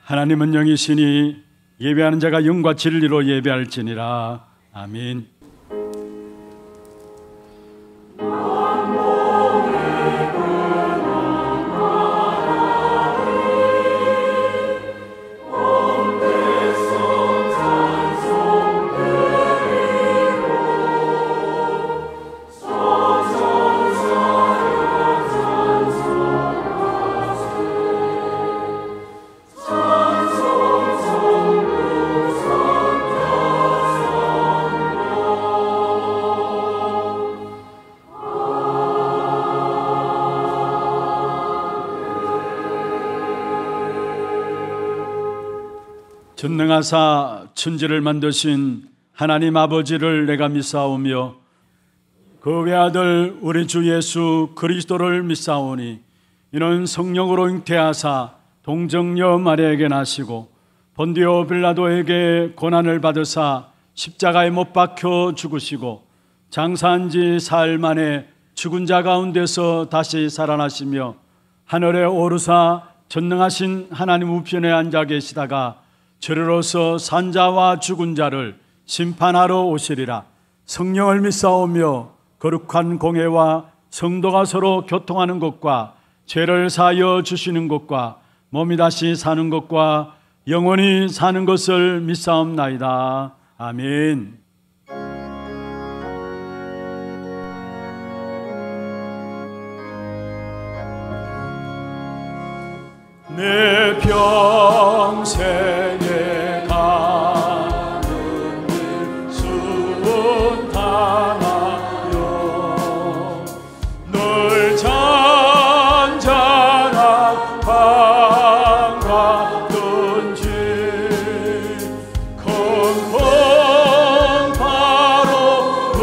하나님은 영이시니 예배하는 자가 영과 진리로 예배할지니라. 아멘. 전능하사 천지를 만드신 하나님 아버지를 내가 믿사오며 그 외아들 우리 주 예수 그리스도를 믿사오니 이는 성령으로 잉태하사 동정녀 마리아에게 나시고 본디오 빌라도에게 고난을 받으사 십자가에 못 박혀 죽으시고 장사한 지 사흘 만에 죽은 자 가운데서 다시 살아나시며 하늘에 오르사 전능하신 하나님 우편에 앉아 계시다가 저리로서 산자와 죽은 자를 심판하러 오시리라. 성령을 믿사오며 거룩한 공회와 성도가 서로 교통하는 것과 죄를 사하여 주시는 것과 몸이 다시 사는 것과 영원히 사는 것을 믿사옵나이다. 아멘. 내 평생에 가는 길 순탄하여 늘 잔잔한 밤같던지 쿵쿵 바로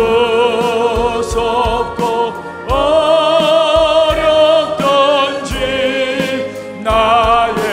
무섭고 어렵던지 나의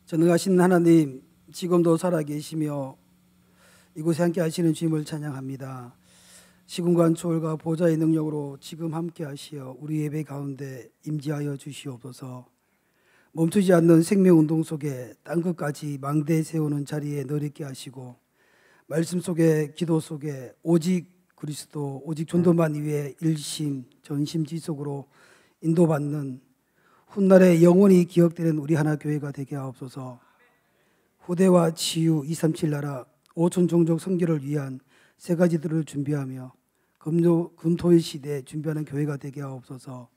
전능하신 하나님, 지금도 살아계시며 이곳에 함께 하시는 주님을 찬양합니다. 시공간 초월과 보좌의 능력으로 지금 함께 하시어 우리 예배 가운데 임재하여 주시옵소서. 멈추지 않는 생명운동 속에 땅끝까지 망대 세우는 자리에 너있게 하시고, 말씀 속에, 기도 속에 오직 그리스도, 오직 전도만 위해 일심 전심지속으로 인도받는 훗날에 영원히 기억되는 우리 하나교회가 되게 하옵소서. 후대와 치유 237 나라 5천 종족 선교를 위한 세 가지들을 준비하며 금토일 시대에 준비하는 교회가 되게 하옵소서.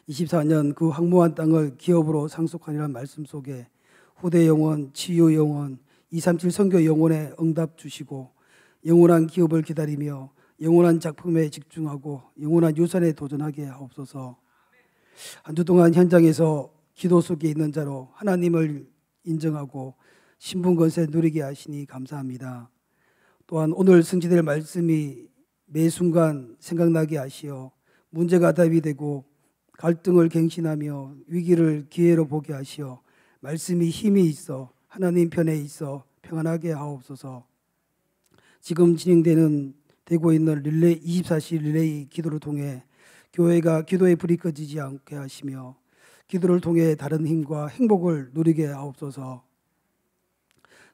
24년 그 황무한 땅을 기업으로 상속하리라는 말씀 속에 후대 영혼, 치유 영혼, 237 선교 영혼에 응답 주시고, 영원한 기업을 기다리며 영원한 작품에 집중하고 영원한 유산에 도전하게 하옵소서. 한 주 동안 현장에서 기도 속에 있는 자로 하나님을 인정하고 신분권세 누리게 하시니 감사합니다. 또한 오늘 성취될 말씀이 매 순간 생각나게 하시어 문제가 답이 되고 갈등을 갱신하며 위기를 기회로 보게 하시어 말씀이 힘이 있어 하나님 편에 있어 평안하게 하옵소서. 지금 되고 있는 24시 릴레이 기도를 통해 교회가 기도의 불이 꺼지지 않게 하시며 기도를 통해 다른 힘과 행복을 누리게 하옵소서.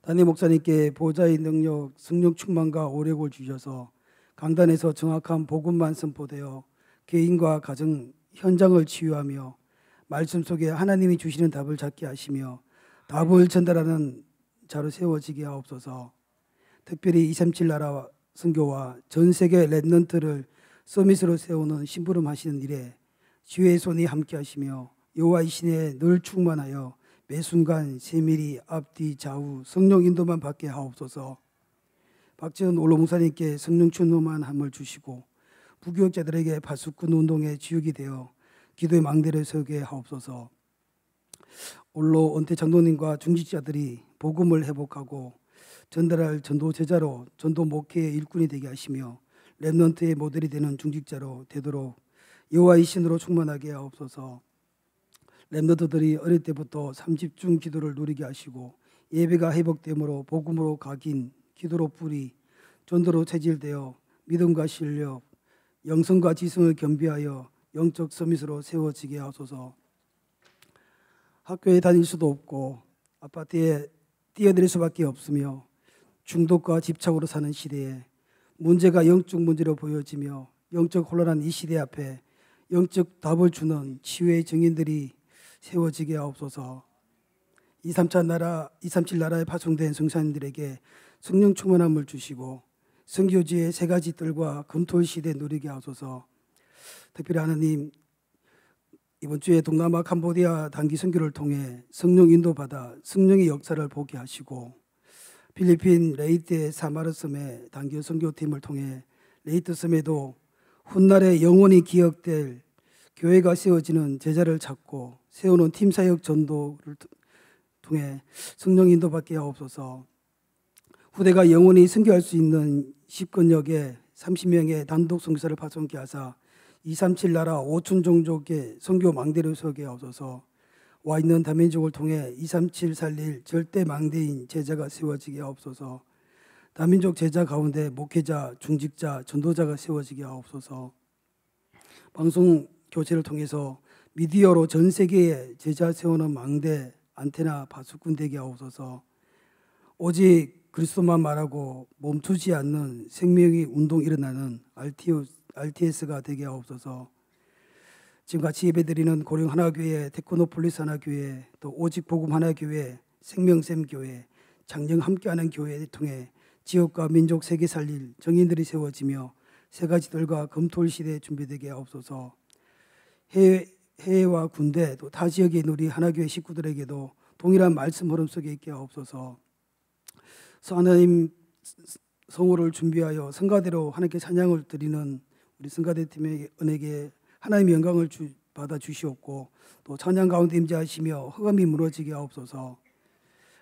담임 목사님께 보좌의 능력, 성령 충만과 오력을 주셔서 강단에서 정확한 복음만 선포되어 개인과 가정, 현장을 치유하며 말씀 속에 하나님이 주시는 답을 찾게 하시며 답을 전달하는 자로 세워지게 하옵소서. 특별히 237 나라 선교와 전 세계 랩런트를 서밋으로 세우는 심부름 하시는 일에 주의 손이 함께 하시며 여호와의 신에 늘 충만하여 매 순간 세밀히 앞뒤 좌우 성령 인도만 받게 하옵소서. 박지원 올로 목사님께 성령 충만함을 주시고 부교육자들에게 파수꾼 운동의 지육이 되어 기도의 망대를 서게 하옵소서. 올로 은퇴 장로님과 중직자들이 복음을 회복하고 전달할 전도 제자로 전도 목회의 일꾼이 되게 하시며 랩런트의 모델이 되는 중직자로 되도록 여호와의 신으로 충만하게 하옵소서. 랩런트들이 어릴 때부터 30중 기도를 누리게 하시고 예배가 회복됨으로 복음으로 각인, 기도로 뿌리, 전도로 체질되어 믿음과 실력, 영성과 지성을 겸비하여 영적 서밋으로 세워지게 하소서. 학교에 다닐 수도 없고 아파트에 뛰어들 수밖에 없으며 중독과 집착으로 사는 시대에 문제가 영적 문제로 보여지며 영적 혼란한 이 시대 앞에 영적 답을 주는 치유의 증인들이 세워지게 하옵소서. 237 나라에 파송된 성산인들에게 성령 충만함을 주시고 선교지의 세 가지 뜰과 금토일 시대 누리게 하소서. 특별히 하나님, 이번 주에 동남아 캄보디아 단기 선교를 통해 성령 인도받아 성령의 역사를 보게 하시고 필리핀 레이트의 사마르섬의 단기 선교팀을 통해 레이트 섬에도 훗날에 영원히 기억될 교회가 세워지는 제자를 찾고 세우는 팀사역 전도를 통해 성령 인도받게 하옵소서. 후대가 영원히 선교할 수 있는 10권역에 30명의 단독 선교사를 파송케 하사 237 나라 5천 종족의 선교 망대를 서게 하옵소서. 와 있는 다민족을 통해 237 살릴 절대 망대인 제자가 세워지게 하옵소서. 다민족 제자 가운데 목회자, 중직자, 전도자가 세워지게 하옵소서. 방송 교체를 통해서 미디어로 전 세계에 제자 세우는 망대, 안테나, 파수꾼 되게 하옵소서. 오직 그리스도만 말하고 멈추지 않는 생명의 운동 일어나는 RTS가 되게 하옵소서. 지금 같이 예배드리는 고령 하나교회, 테크노폴리스 하나교회, 또 오직 복음 하나교회, 생명샘 교회, 장령 함께하는 교회를 통해 지역과 민족 세계 살릴 정인들이 세워지며 세 가지들과 금토일 시대에 준비되게 하옵소서. 해외와 군대 또 타 지역에 있는 우리 하나교회 식구들에게도 동일한 말씀 흐름 속에 있게 하옵소서. 하나님 성호를 준비하여 성가대로 하나님께 찬양을 드리는 우리 성가대 팀의 은혜에 하나님의 영광을 받아 주시옵고 또 찬양 가운데 임재하시며 흑암이 무너지게 하옵소서.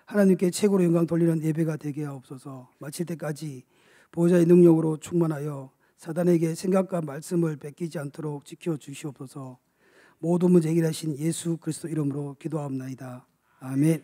하나님께 최고로 영광 돌리는 예배가 되게 하옵소서. 마칠 때까지 보호자의 능력으로 충만하여 사단에게 생각과 말씀을 뺏기지 않도록 지켜 주시옵소서. 모든 문제 해결하신 예수 그리스도 이름으로 기도하옵나이다. 아멘.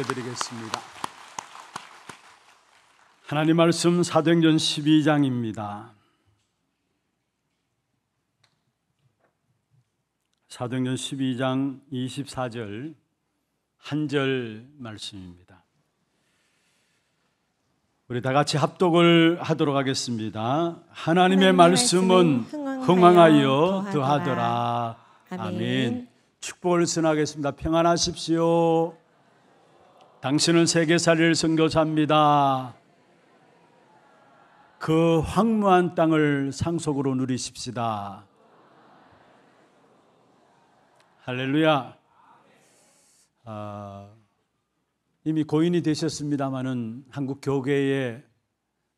맡겨드리겠습니다. 하나님 말씀 사도행전 12장입니다. 사도행전 12장 24절 한 절 말씀입니다. 우리 다 같이 합독을 하도록 하겠습니다. 하나님의 말씀은 흥황하여 더하더라. 아멘. 축복을 전하겠습니다. 평안하십시오. 당신은 세계살이를 선교사입니다. 그 황무한 땅을 상속으로 누리십시다. 할렐루야. 이미 고인이 되셨습니다마는 한국 교계에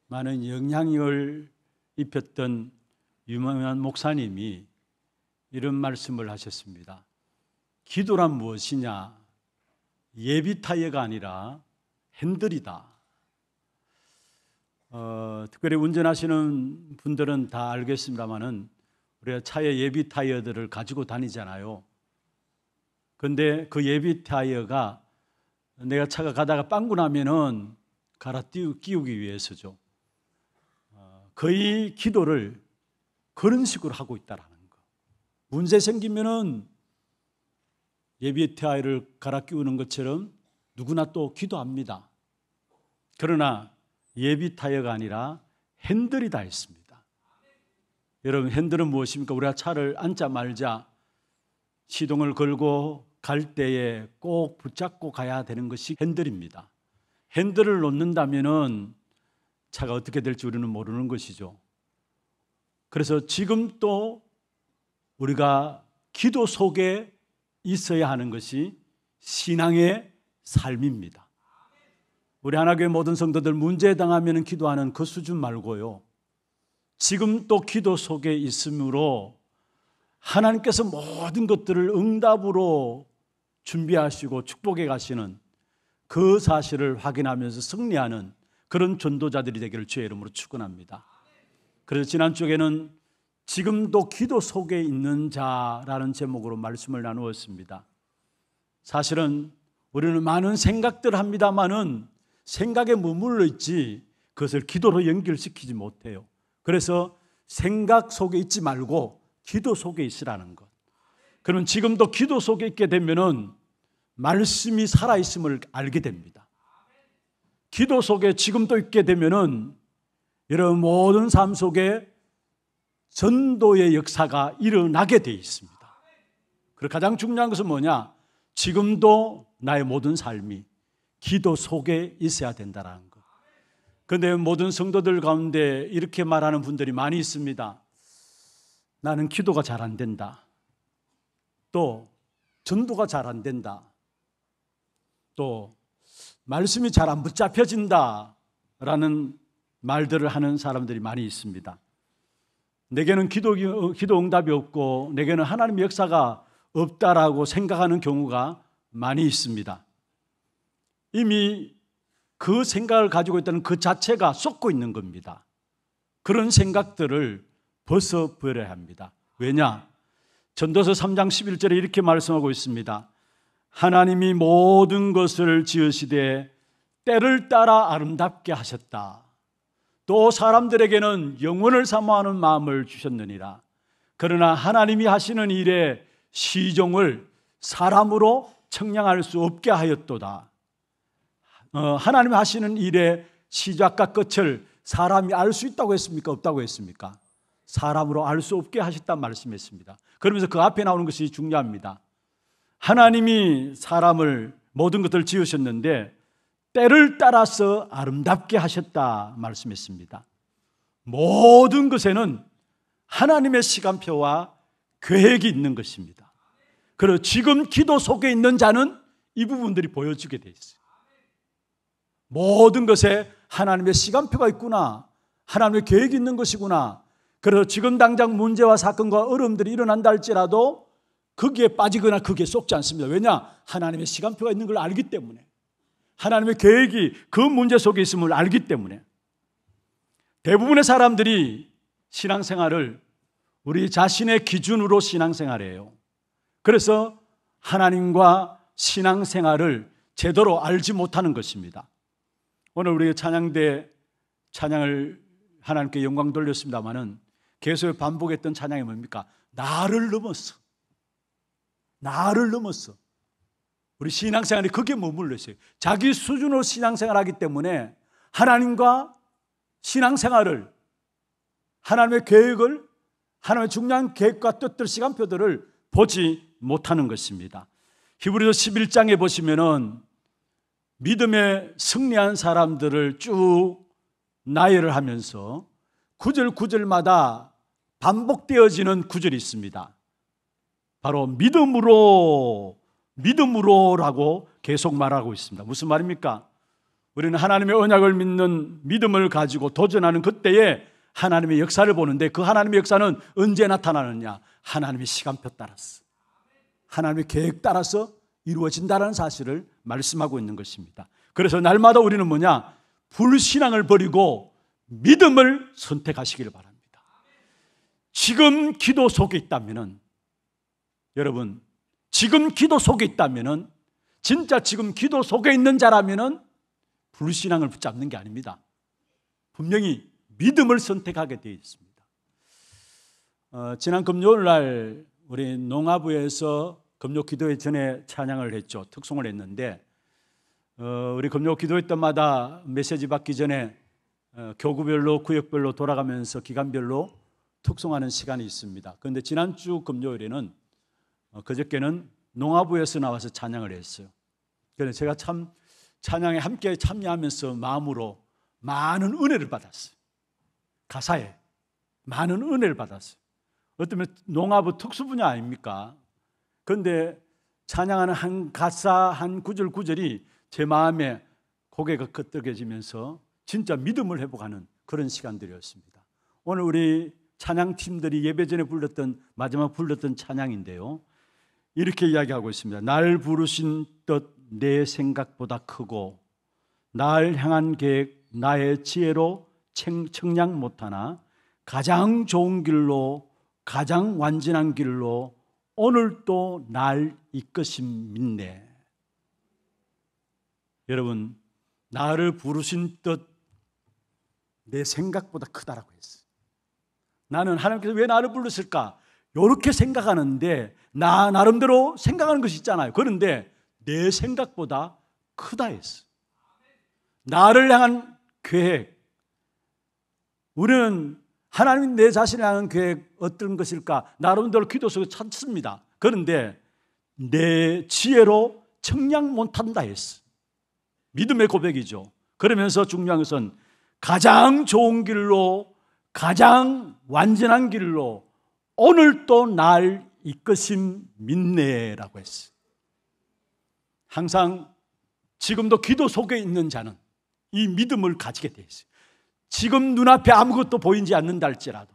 많은 영향력을 입혔던 유명한 목사님이 이런 말씀을 하셨습니다. 기도란 무엇이냐? 예비 타이어가 아니라 핸들이다. 특별히 운전하시는 분들은 다 알겠습니다마는 우리가 차에 예비 타이어들을 가지고 다니잖아요. 그런데 그 예비 타이어가 내가 차가 가다가 빵꾸 나면은 갈아 끼우기 위해서죠. 거의 기도를 그런 식으로 하고 있다라는 거. 문제 생기면은 예비 타이어를 갈아 끼우는 것처럼 누구나 또 기도합니다. 그러나 예비 타이어가 아니라 핸들이다 했습니다. 여러분, 핸들은 무엇입니까? 우리가 차를 앉자 말자 시동을 걸고 갈 때에 꼭 붙잡고 가야 되는 것이 핸들입니다. 핸들을 놓는다면은 차가 어떻게 될지 우리는 모르는 것이죠. 그래서 지금 또 우리가 기도 속에 있어야 하는 것이 신앙의 삶입니다. 우리 하나교회 모든 성도들 문제에 당하면 기도하는 그 수준 말고요, 지금 또 기도 속에 있으므로 하나님께서 모든 것들을 응답으로 준비하시고 축복해 가시는 그 사실을 확인하면서 승리하는 그런 전도자들이 되기를 주의 이름으로 축원합니다. 그래서 지난 주에는 지금도 기도 속에 있는 자라는 제목으로 말씀을 나누었습니다. 사실은 우리는 많은 생각들을 합니다마는 생각에 머물러 있지 그것을 기도로 연결시키지 못해요. 그래서 생각 속에 있지 말고 기도 속에 있으라는 것. 그러면 지금도 기도 속에 있게 되면은 말씀이 살아있음을 알게 됩니다. 기도 속에 지금도 있게 되면은 여러분 모든 삶 속에 전도의 역사가 일어나게 되어 있습니다. 그리고 가장 중요한 것은 뭐냐? 지금도 나의 모든 삶이 기도 속에 있어야 된다는 것. 그런데 모든 성도들 가운데 이렇게 말하는 분들이 많이 있습니다. 나는 기도가 잘 안 된다. 또 전도가 잘 안 된다. 또 말씀이 잘 안 붙잡혀진다 라는 말들을 하는 사람들이 많이 있습니다. 내게는 기도 응답이 없고 내게는 하나님의 역사가 없다라고 생각하는 경우가 많이 있습니다. 이미 그 생각을 가지고 있다는 그 자체가 쏟고 있는 겁니다. 그런 생각들을 벗어버려야 합니다. 왜냐? 전도서 3장 11절에 이렇게 말씀하고 있습니다. 하나님이 모든 것을 지으시되 때를 따라 아름답게 하셨다. 또 사람들에게는 영원을 사모하는 마음을 주셨느니라. 그러나 하나님이 하시는 일의 시종을 사람으로 측량할 수 없게 하였도다. 하나님이 하시는 일의 시작과 끝을 사람이 알 수 있다고 했습니까? 없다고 했습니까? 사람으로 알 수 없게 하셨다는 말씀했습니다. 그러면서 그 앞에 나오는 것이 중요합니다. 하나님이 사람을 모든 것을 지으셨는데 때를 따라서 아름답게 하셨다 말씀했습니다. 모든 것에는 하나님의 시간표와 계획이 있는 것입니다. 그리고 지금 기도 속에 있는 자는 이 부분들이 보여지게 돼 있어요. 모든 것에 하나님의 시간표가 있구나, 하나님의 계획이 있는 것이구나. 그래서 지금 당장 문제와 사건과 어려움들이 일어난다 할지라도 거기에 빠지거나 거기에 쏙지 않습니다. 왜냐? 하나님의 시간표가 있는 걸 알기 때문에, 하나님의 계획이 그 문제 속에 있음을 알기 때문에. 대부분의 사람들이 신앙생활을 우리 자신의 기준으로 신앙생활해요. 그래서 하나님과 신앙생활을 제대로 알지 못하는 것입니다. 오늘 우리 찬양대 찬양을 하나님께 영광 돌렸습니다마는 계속 반복했던 찬양이 뭡니까? 나를 넘었어. 나를 넘었어. 우리 신앙생활이 그게 머물러 있어요. 자기 수준으로 신앙생활하기 때문에 하나님과 신앙생활을, 하나님의 계획을, 하나님의 중요한 계획과 뜻들, 시간표들을 보지 못하는 것입니다. 히브리서 11장에 보시면은 믿음에 승리한 사람들을 쭉 나열을 하면서 구절 구절마다 반복되어지는 구절이 있습니다. 바로 믿음으로라고 계속 말하고 있습니다. 무슨 말입니까? 우리는 하나님의 언약을 믿는 믿음을 가지고 도전하는 그때에 하나님의 역사를 보는데, 그 하나님의 역사는 언제 나타나느냐? 하나님의 시간표 따라서, 하나님의 계획 따라서 이루어진다는 사실을 말씀하고 있는 것입니다. 그래서 날마다 우리는 뭐냐? 불신앙을 버리고 믿음을 선택하시기를 바랍니다. 지금 기도 속에 있다면은, 여러분, 지금 기도 속에 있다면은, 진짜 지금 기도 속에 있는 자라면은 불신앙을 붙잡는 게 아닙니다. 분명히 믿음을 선택하게 되어 있습니다. 지난 금요일 날 우리 농아부에서 금요 기도회 전에 찬양을 했죠. 특송을 했는데, 우리 금요 기도회 때마다 메시지 받기 전에 교구별로, 구역별로 돌아가면서 기간별로 특송하는 시간이 있습니다. 그런데 지난주 금요일에는, 그저께는 농아부에서 나와서 찬양을 했어요. 그래서 제가 참 찬양에 함께 참여하면서 마음으로 많은 은혜를 받았어요. 가사에 많은 은혜를 받았어요. 어쩌면 농아부 특수 분야 아닙니까? 그런데 찬양하는 한 가사, 한 구절 구절이 제 마음에 고개가 끄덕여지면서 진짜 믿음을 회복하는 그런 시간들이었습니다. 오늘 우리 찬양팀들이 예배 전에 불렀던, 마지막 불렀던 찬양인데요, 이렇게 이야기하고 있습니다. 날 부르신 뜻 내 생각보다 크고, 날 향한 계획 나의 지혜로 청량 못하나, 가장 좋은 길로, 가장 완전한 길로 오늘도 날 이끄심 믿네. 여러분, 나를 부르신 뜻 내 생각보다 크다라고 했어요. 나는 하나님께서 왜 나를 부르실까? 이렇게 생각하는데, 나름대로 생각하는 것이 있잖아요. 그런데 내 생각보다 크다 했어. 나를 향한 계획, 우리는 하나님 내 자신을 향한 계획 어떤 것일까? 나름대로 기도 속에 찾습니다. 그런데 내 지혜로 청량 못한다 했어. 믿음의 고백이죠. 그러면서 중요한 것은 가장 좋은 길로, 가장 완전한 길로 오늘도 날 이끄심 믿네라고 했어. 항상 지금도 기도 속에 있는 자는 이 믿음을 가지게 돼 있어요. 지금 눈앞에 아무것도 보이지 않는다 할지라도,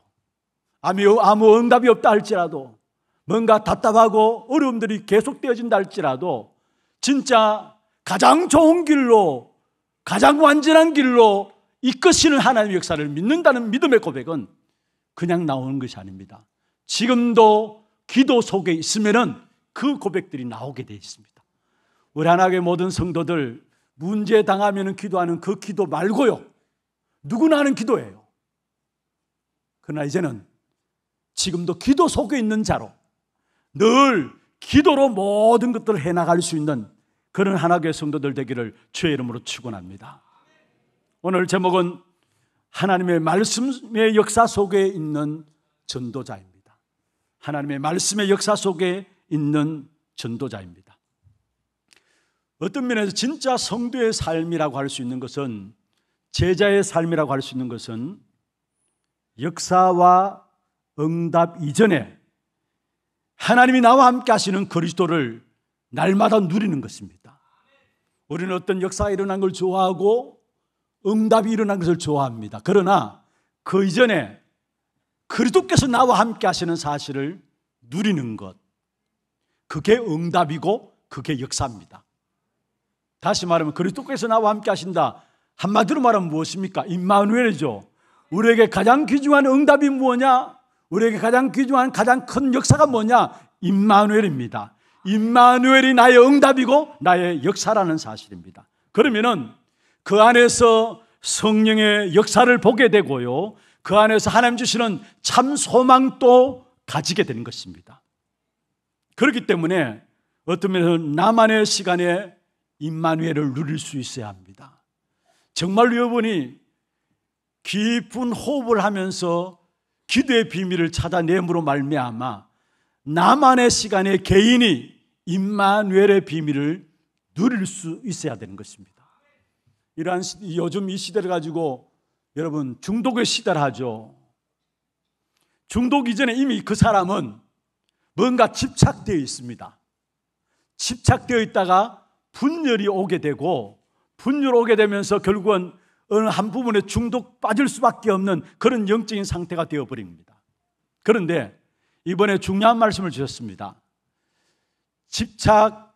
아무 응답이 없다 할지라도, 뭔가 답답하고 어려움들이 계속되어진다 할지라도, 진짜 가장 좋은 길로, 가장 완전한 길로 이끄시는 하나님의 역사를 믿는다는 믿음의 고백은 그냥 나오는 것이 아닙니다. 지금도 기도 속에 있으면은 그 고백들이 나오게 되어 있습니다. 우리 하나님의 모든 성도들, 문제 당하면 기도하는 그 기도 말고요, 누구나 하는 기도예요. 그러나 이제는 지금도 기도 속에 있는 자로 늘 기도로 모든 것들을 해나갈 수 있는 그런 하나님의 성도들 되기를 주의 이름으로 축원합니다. 오늘 제목은 하나님의 말씀의 역사 속에 있는 전도자입니다. 하나님의 말씀의 역사 속에 있는 전도자입니다. 어떤 면에서 진짜 성도의 삶이라고 할 수 있는 것은, 제자의 삶이라고 할 수 있는 것은 역사와 응답 이전에 하나님이 나와 함께 하시는 그리스도를 날마다 누리는 것입니다. 우리는 어떤 역사가 일어난 걸 좋아하고 응답이 일어난 것을 좋아합니다. 그러나 그 이전에 그리스도께서 나와 함께 하시는 사실을 누리는 것, 그게 응답이고 그게 역사입니다. 다시 말하면 그리스도께서 나와 함께 하신다, 한마디로 말하면 무엇입니까? 임마누엘이죠. 우리에게 가장 귀중한 응답이 뭐냐? 우리에게 가장 귀중한 가장 큰 역사가 뭐냐? 임마누엘입니다. 임마누엘이 나의 응답이고 나의 역사라는 사실입니다. 그러면은 그 안에서 성령의 역사를 보게 되고요, 그 안에서 하나님 주시는 참 소망도 가지게 되는 것입니다. 그렇기 때문에 어떤 면에서 나만의 시간에 임마누엘을 누릴 수 있어야 합니다. 정말로 여러분이 깊은 호흡을 하면서 기도의 비밀을 찾아냄으로 말미암아 나만의 시간에 개인이 임마누엘의 비밀을 누릴 수 있어야 되는 것입니다. 이러한 요즘 이 시대를 가지고 여러분 중독의 시대를 하죠. 중독 이전에 이미 그 사람은 뭔가 집착되어 있습니다. 집착되어 있다가 분열이 오게 되고, 분열 오게 되면서 결국은 어느 한 부분에 중독 빠질 수밖에 없는 그런 영적인 상태가 되어버립니다. 그런데 이번에 중요한 말씀을 주셨습니다. 집착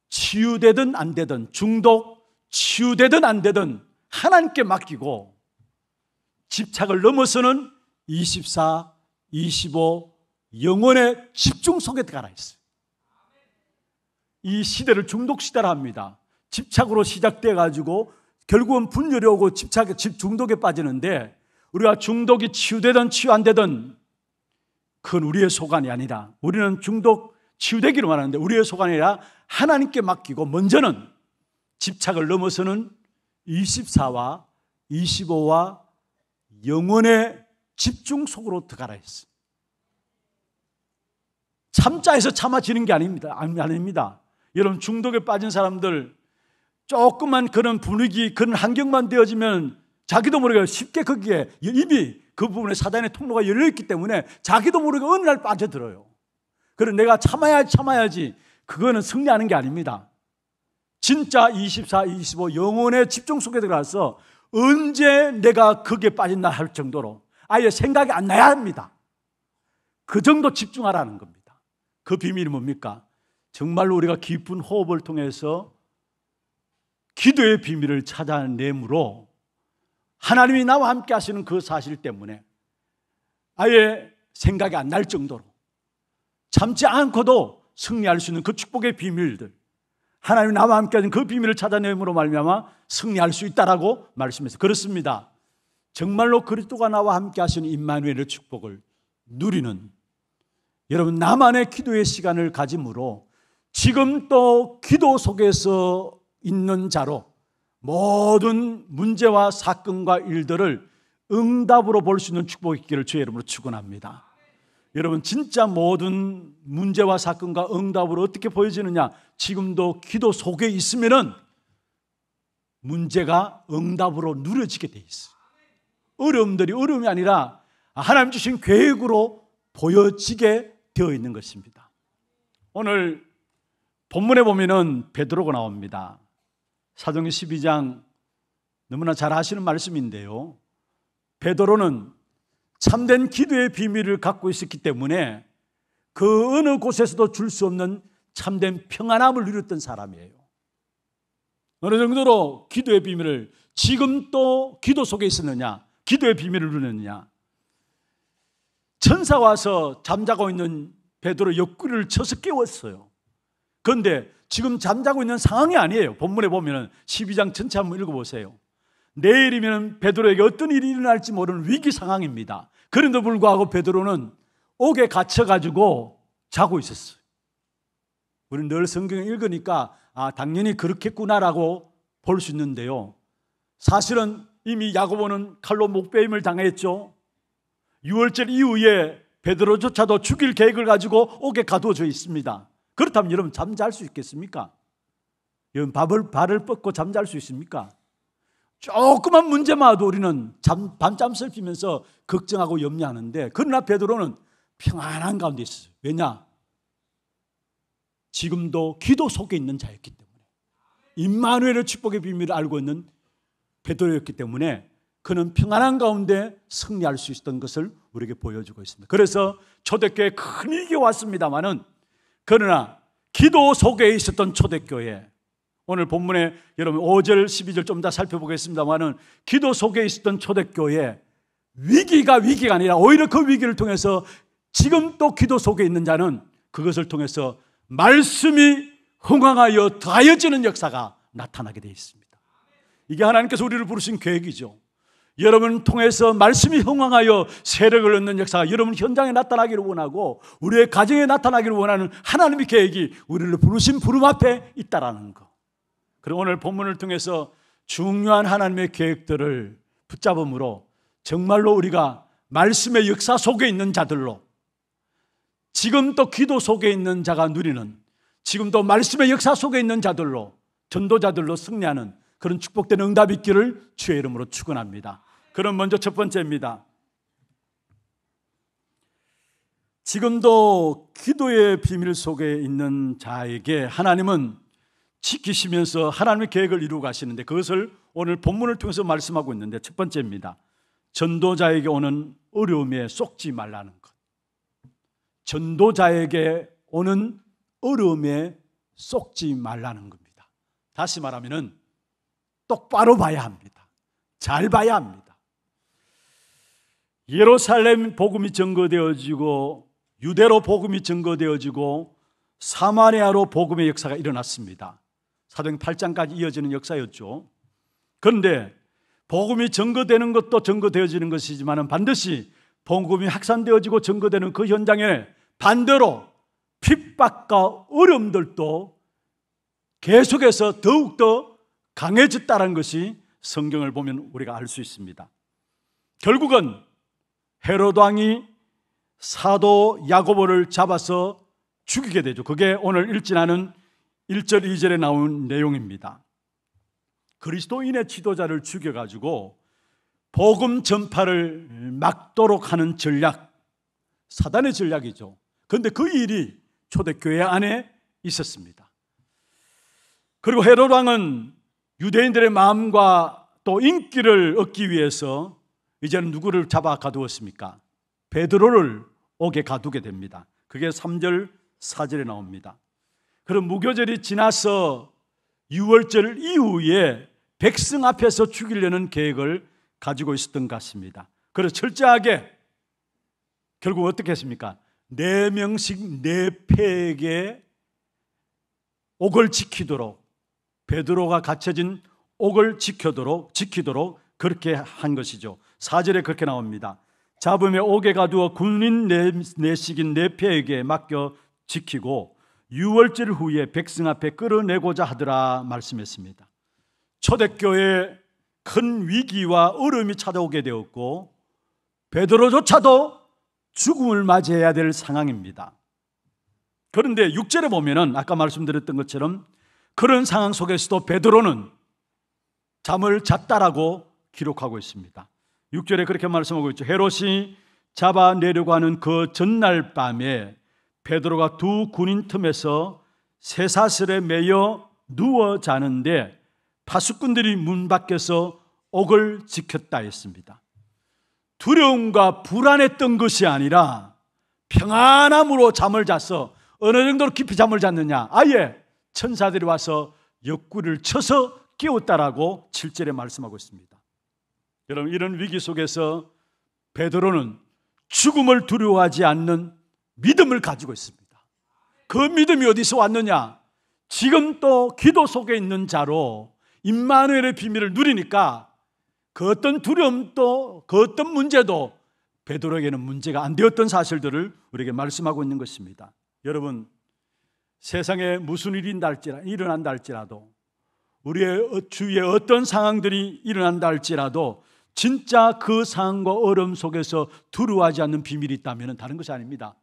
치유되든 안 되든, 중독 치유되든 안 되든 하나님께 맡기고 집착을 넘어서는 24, 25 영혼의 집중 속에 들어가라 했어요. 이 시대를 중독 시대라 합니다. 집착으로 시작돼 가지고 결국은 분열이 오고 중독에 빠지는데, 우리가 중독이 치유되든 치유 안 되든 그건 우리의 소관이 아니라, 우리는 중독 치유되기로 말하는데 우리의 소관이 아니라 하나님께 맡기고 먼저는 집착을 넘어서는 24와 25와 영혼의 집중 속으로 들어가라 했어요. 참자해서 참아지는 게 아닙니다. 여러분, 중독에 빠진 사람들 조금만 그런 분위기, 그런 환경만 되어지면 자기도 모르게 쉽게 거기에 이미 그 부분에 사단의 통로가 열려있기 때문에 자기도 모르게 어느 날 빠져들어요. 그래서 내가 참아야지 그거는 승리하는 게 아닙니다. 진짜 24, 25 영혼의 집중 속에 들어가서 언제 내가 거기에 빠졌나 할 정도로 아예 생각이 안 나야 합니다. 그 정도 집중하라는 겁니다. 그 비밀이 뭡니까? 정말로 우리가 깊은 호흡을 통해서 기도의 비밀을 찾아내므로 하나님이 나와 함께 하시는 그 사실 때문에 아예 생각이 안 날 정도로 참지 않고도 승리할 수 있는 그 축복의 비밀들, 하나님이 나와 함께 하는 그 비밀을 찾아내므로 말미암아 승리할 수 있다라고 말씀해서 그렇습니다. 정말로 그리스도가 나와 함께 하시는 임마누엘의 축복을 누리는 여러분, 나만의 기도의 시간을 가짐으로 지금 또 기도 속에서 있는 자로 모든 문제와 사건과 일들을 응답으로 볼 수 있는 축복이 있기를 주의 이름으로 축원합니다. 여러분, 진짜 모든 문제와 사건과 응답으로 어떻게 보여지느냐? 지금도 기도 속에 있으면은 문제가 응답으로 누려지게 돼 있어요. 어려움들이 어려움이 아니라 하나님 주신 계획으로 보여지게 되어 있는 것입니다. 오늘 본문에 보면은 베드로가 나옵니다. 사도행전 12장 너무나 잘 아시는 말씀인데요, 베드로는 참된 기도의 비밀을 갖고 있었기 때문에 그 어느 곳에서도 줄 수 없는 참된 평안함을 누렸던 사람이에요. 어느 정도로 기도의 비밀을 지금 또 기도 속에 있었느냐, 기도의 비밀을 누렸느냐. 천사 와서 잠자고 있는 베드로 옆구리를 쳐서 깨웠어요. 그런데 지금 잠자고 있는 상황이 아니에요. 본문에 보면 12장 전체 한번 읽어보세요. 내일이면 베드로에게 어떤 일이 일어날지 모르는 위기 상황입니다. 그런데도 불구하고 베드로는 옥에 갇혀가지고 자고 있었어요. 우리는 늘 성경을 읽으니까 당연히 그렇겠구나라고 볼 수 있는데요, 사실은 이미 야고보는 칼로 목베임을 당했죠. 6월절 이후에 베드로조차도 죽일 계획을 가지고 옥에 가두어져 있습니다. 그렇다면 여러분, 잠잘 수 있겠습니까? 여러분, 발을 뻗고 잠잘 수 있습니까? 조그만 문제만 와도 우리는 밤잠 설피면서 걱정하고 염려하는데, 그러나 베드로는 평안한 가운데 있어요. 왜냐? 지금도 기도 속에 있는 자였기 때문에, 임마누엘의 축복의 비밀을 알고 있는 베드로였기 때문에 그는 평안한 가운데 승리할 수 있었던 것을 우리에게 보여주고 있습니다. 그래서 초대교회에 큰 위기가 왔습니다마는, 그러나 기도 속에 있었던 초대교회, 오늘 본문에 여러분 5절 12절 좀 더 살펴보겠습니다마는, 기도 속에 있었던 초대교회 위기가 아니라 오히려 그 위기를 통해서 지금 또 기도 속에 있는 자는 그것을 통해서 말씀이 흥황하여 더하여지는 역사가 나타나게 되어 있습니다. 이게 하나님께서 우리를 부르신 계획이죠. 여러분을 통해서 말씀이 흥황하여 세력을 얻는 역사가 여러분 현장에 나타나기를 원하고 우리의 가정에 나타나기를 원하는 하나님의 계획이 우리를 부르신 부름 앞에 있다라는 거. 그리고 오늘 본문을 통해서 중요한 하나님의 계획들을 붙잡음으로 정말로 우리가 말씀의 역사 속에 있는 자들로, 지금도 기도 속에 있는 자가 누리는, 지금도 말씀의 역사 속에 있는 자들로, 전도자들로 승리하는 그런 축복된 응답이 있기를 주의 이름으로 축원합니다. 그럼 먼저 첫 번째입니다. 지금도 기도의 비밀 속에 있는 자에게 하나님은 지키시면서 하나님의 계획을 이루어 가시는데, 그것을 오늘 본문을 통해서 말씀하고 있는데, 첫 번째입니다. 전도자에게 오는 어려움에 쏙지 말라는 것. 전도자에게 오는 어려움에 쏙지 말라는 겁니다. 다시 말하면은 똑바로 봐야 합니다. 잘 봐야 합니다. 예루살렘 복음이 증거되어지고 유대로 복음이 증거되어지고 사마리아로 복음의 역사가 일어났습니다. 사도행 8장까지 이어지는 역사였죠. 그런데 복음이 증거되는 것도 증거되어지는 것이지만 반드시 복음이 확산되어지고 증거되는 그 현장에 반대로 핍박과 어려움들도 계속해서 더욱더 강해졌다는 것이 성경을 보면 우리가 알 수 있습니다. 결국은 헤롯 왕이 사도 야고보를 잡아서 죽이게 되죠. 그게 오늘 읽지나는 1절 2절에 나온 내용입니다. 그리스도인의 지도자를 죽여가지고 복음 전파를 막도록 하는 전략, 사단의 전략이죠. 그런데 그 일이 초대교회 안에 있었습니다. 그리고 헤롯 왕은 유대인들의 마음과 또 인기를 얻기 위해서 이제는 누구를 잡아 가두었습니까? 베드로를 옥에 가두게 됩니다. 그게 3절 4절에 나옵니다. 그럼 무교절이 지나서 6월절 이후에 백성 앞에서 죽이려는 계획을 가지고 있었던 것 같습니다. 그래서 철저하게 결국 어떻게 했습니까? 4명씩 4패에게 옥을 지키도록, 베드로가 갇혀진 옥을 지키도록 그렇게 한 것이죠. 4절에 그렇게 나옵니다. 잡음에 옥에 가두어 군인 4식인 4패에게 맡겨 지키고 6월절 후에 백성 앞에 끌어내고자 하더라 말씀했습니다. 초대교회에 큰 위기와 어려움이 찾아오게 되었고 베드로조차도 죽음을 맞이해야 될 상황입니다. 그런데 6절에 보면은 아까 말씀드렸던 것처럼 그런 상황 속에서도 베드로는 잠을 잤다라고 기록하고 있습니다. 6절에 그렇게 말씀하고 있죠. 헤롯이 잡아내려고 하는 그 전날 밤에 베드로가 두 군인 틈에서 쇠사슬에 매여 누워 자는데 파수꾼들이 문 밖에서 옥을 지켰다 했습니다. 두려움과 불안했던 것이 아니라 평안함으로 잠을 잤어. 어느 정도로 깊이 잠을 잤느냐? 아예 천사들이 와서 옆구리를 쳐서 깨웠다라고 7절에 말씀하고 있습니다. 여러분, 이런 위기 속에서 베드로는 죽음을 두려워하지 않는 믿음을 가지고 있습니다. 그 믿음이 어디서 왔느냐? 지금 또 기도 속에 있는 자로 임마누엘의 비밀을 누리니까 그 어떤 두려움도 그 어떤 문제도 베드로에게는 문제가 안 되었던 사실들을 우리에게 말씀하고 있는 것입니다. 여러분, 세상에 무슨 일이 일어난다 할지라도 우리의 주위에 어떤 상황들이 일어난다 할지라도 진짜 그 상황과 어려움 속에서 두려워하지 않는 비밀이 있다면 다른 것이 아닙니다.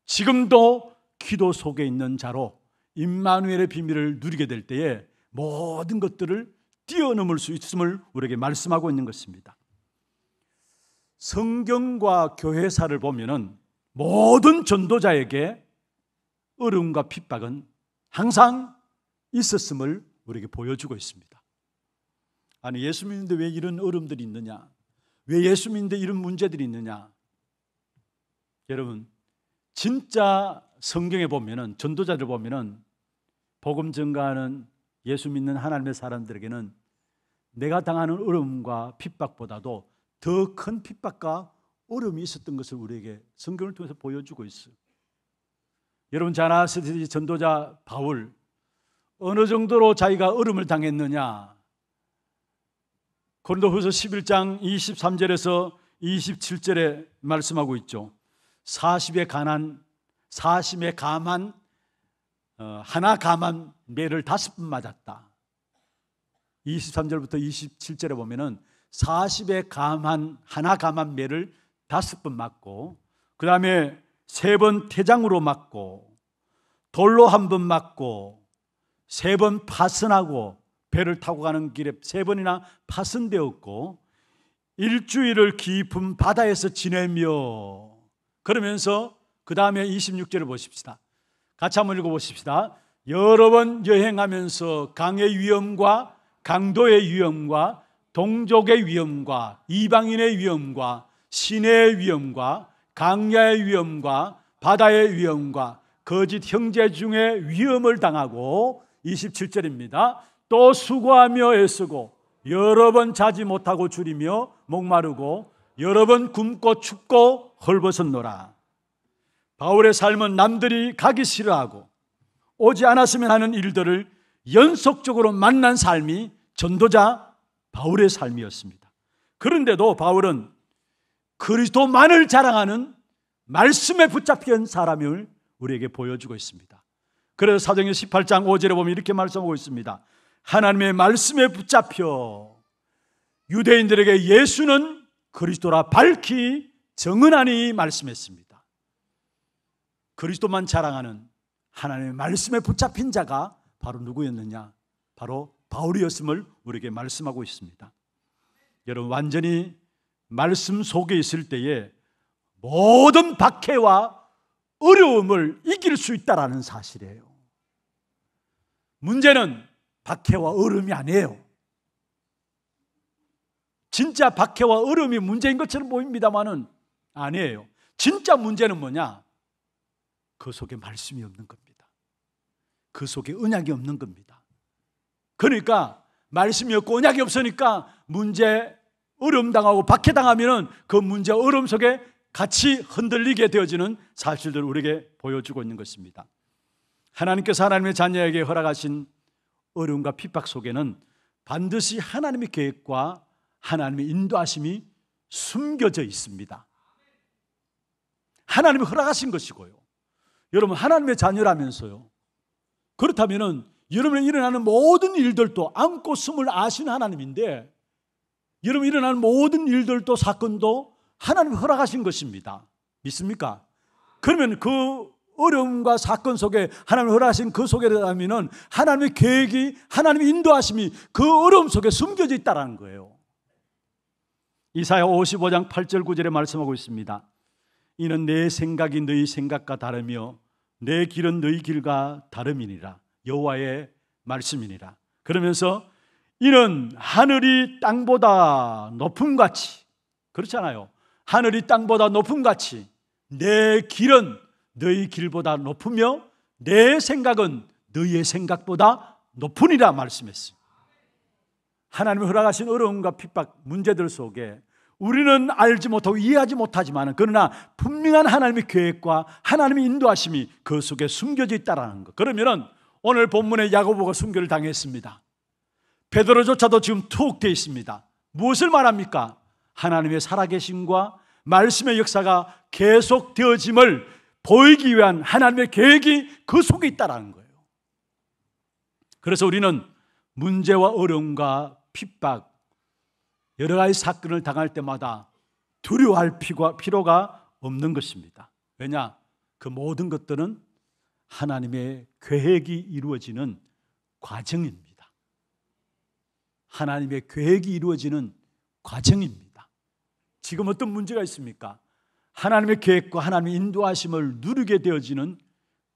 지금도 기도 속에 있는 자로 임마누엘의 비밀을 누리게 될 때에 모든 것들을 뛰어넘을 수 있음을 우리에게 말씀하고 있는 것입니다. 성경과 교회사를 보면은 모든 전도자에게 어려움과 핍박은 항상 있었음을 우리에게 보여주고 있습니다. 아니, 예수 믿는데 왜 이런 어려움들이 있느냐? 왜 예수 믿는데 이런 문제들이 있느냐? 여러분, 진짜 성경에 보면은 전도자들 보면은 복음 전가하는 예수 믿는 하나님의 사람들에게는 내가 당하는 어려움과 핍박보다도 더 큰 핍박과 어려움이 있었던 것을 우리에게 성경을 통해서 보여주고 있어요. 여러분 잘 아시듯이 전도자 바울 어느 정도로 자기가 어려움을 당했느냐? 고린도후서 11장 23절에서 27절에 말씀하고 있죠. 40에 감한 하나 감한 매를 5번 맞았다. 23절부터 27절에 보면은 40에 감한 하나 감한 매를 5번 맞고, 그 다음에 3번 태장으로 맞고, 돌로 1번 맞고, 3번 파선하고, 배를 타고 가는 길에 3번이나 파선되었고, 일주일을 깊은 바다에서 지내며, 그러면서 그 다음에 26절을 보십시다. 같이 한번 읽어보십시다. 여러 번 여행하면서 강의 위험과 강도의 위험과 동족의 위험과 이방인의 위험과 시내의 위험과 강야의 위험과 바다의 위험과 거짓 형제 중에 위험을 당하고, 27절입니다. 또 수고하며 애쓰고 여러 번 자지 못하고 줄이며 목마르고 여러 번 굶고 춥고 헐벗었노라. 바울의 삶은 남들이 가기 싫어하고 오지 않았으면 하는 일들을 연속적으로 만난 삶이 전도자 바울의 삶이었습니다. 그런데도 바울은 그리스도만을 자랑하는 말씀에 붙잡힌 사람을 우리에게 보여주고 있습니다. 그래서 사도행전 18장 5절에 보면 이렇게 말씀하고 있습니다. 하나님의 말씀에 붙잡혀 유대인들에게 예수는 그리스도라 밝히 정언하니 말씀했습니다. 그리스도만 자랑하는 하나님의 말씀에 붙잡힌 자가 바로 누구였느냐? 바로 바울이었음을 우리에게 말씀하고 있습니다. 여러분, 완전히 말씀 속에 있을 때에 모든 박해와 어려움을 이길 수 있다는 사실이에요. 문제는 박해와 어려움이 아니에요. 진짜 박해와 어려움이 문제인 것처럼 보입니다만은 아니에요. 진짜 문제는 뭐냐? 그 속에 말씀이 없는 겁니다. 그 속에 언약이 없는 겁니다. 그러니까 말씀이 없고 언약이 없으니까 문제, 어려움 당하고 박해 당하면은 그 문제, 어려움 속에 같이 흔들리게 되어지는 사실들을 우리에게 보여주고 있는 것입니다. 하나님께서 하나님의 자녀에게 허락하신 어려움과 핍박 속에는 반드시 하나님의 계획과 하나님의 인도하심이 숨겨져 있습니다. 하나님이 허락하신 것이고요. 여러분, 하나님의 자녀라면서요. 그렇다면은 여러분이 일어나는 모든 일들도 안고 숨을 아시는 하나님인데, 여러분이 일어나는 모든 일들도 사건도 하나님이 허락하신 것입니다. 믿습니까? 그러면 그 어려움과 사건 속에 하나님이 허락하신 그 속에라면은 하나님의 계획이, 하나님의 인도하심이 그 어려움 속에 숨겨져 있다는 거예요. 이사야 55장 8절 9절에 말씀하고 있습니다. 이는 내 생각이 너희 생각과 다르며 내 길은 너희 길과 다름이니라. 여호와의 말씀이니라. 그러면서 이는 하늘이 땅보다 높음같이, 그렇잖아요. 하늘이 땅보다 높음같이 내 길은 너희 길보다 높으며 내 생각은 너희의 생각보다 높으니라 말씀했어요. 하나님이 허락하신 어려움과 핍박, 문제들 속에 우리는 알지 못하고 이해하지 못하지만, 그러나 분명한 하나님의 계획과 하나님의 인도하심이 그 속에 숨겨져 있다는 것. 그러면 오늘 본문에 야고보가 순교를 당했습니다. 베드로조차도 지금 투옥되어 있습니다. 무엇을 말합니까? 하나님의 살아계심과 말씀의 역사가 계속되어짐을 보이기 위한 하나님의 계획이 그 속에 있다는 거예요. 그래서 우리는 문제와 어려움과 핍박, 여러 가지 사건을 당할 때마다 두려워할 필요가 없는 것입니다. 왜냐? 그 모든 것들은 하나님의 계획이 이루어지는 과정입니다. 하나님의 계획이 이루어지는 과정입니다. 지금 어떤 문제가 있습니까? 하나님의 계획과 하나님의 인도하심을 누리게 되어지는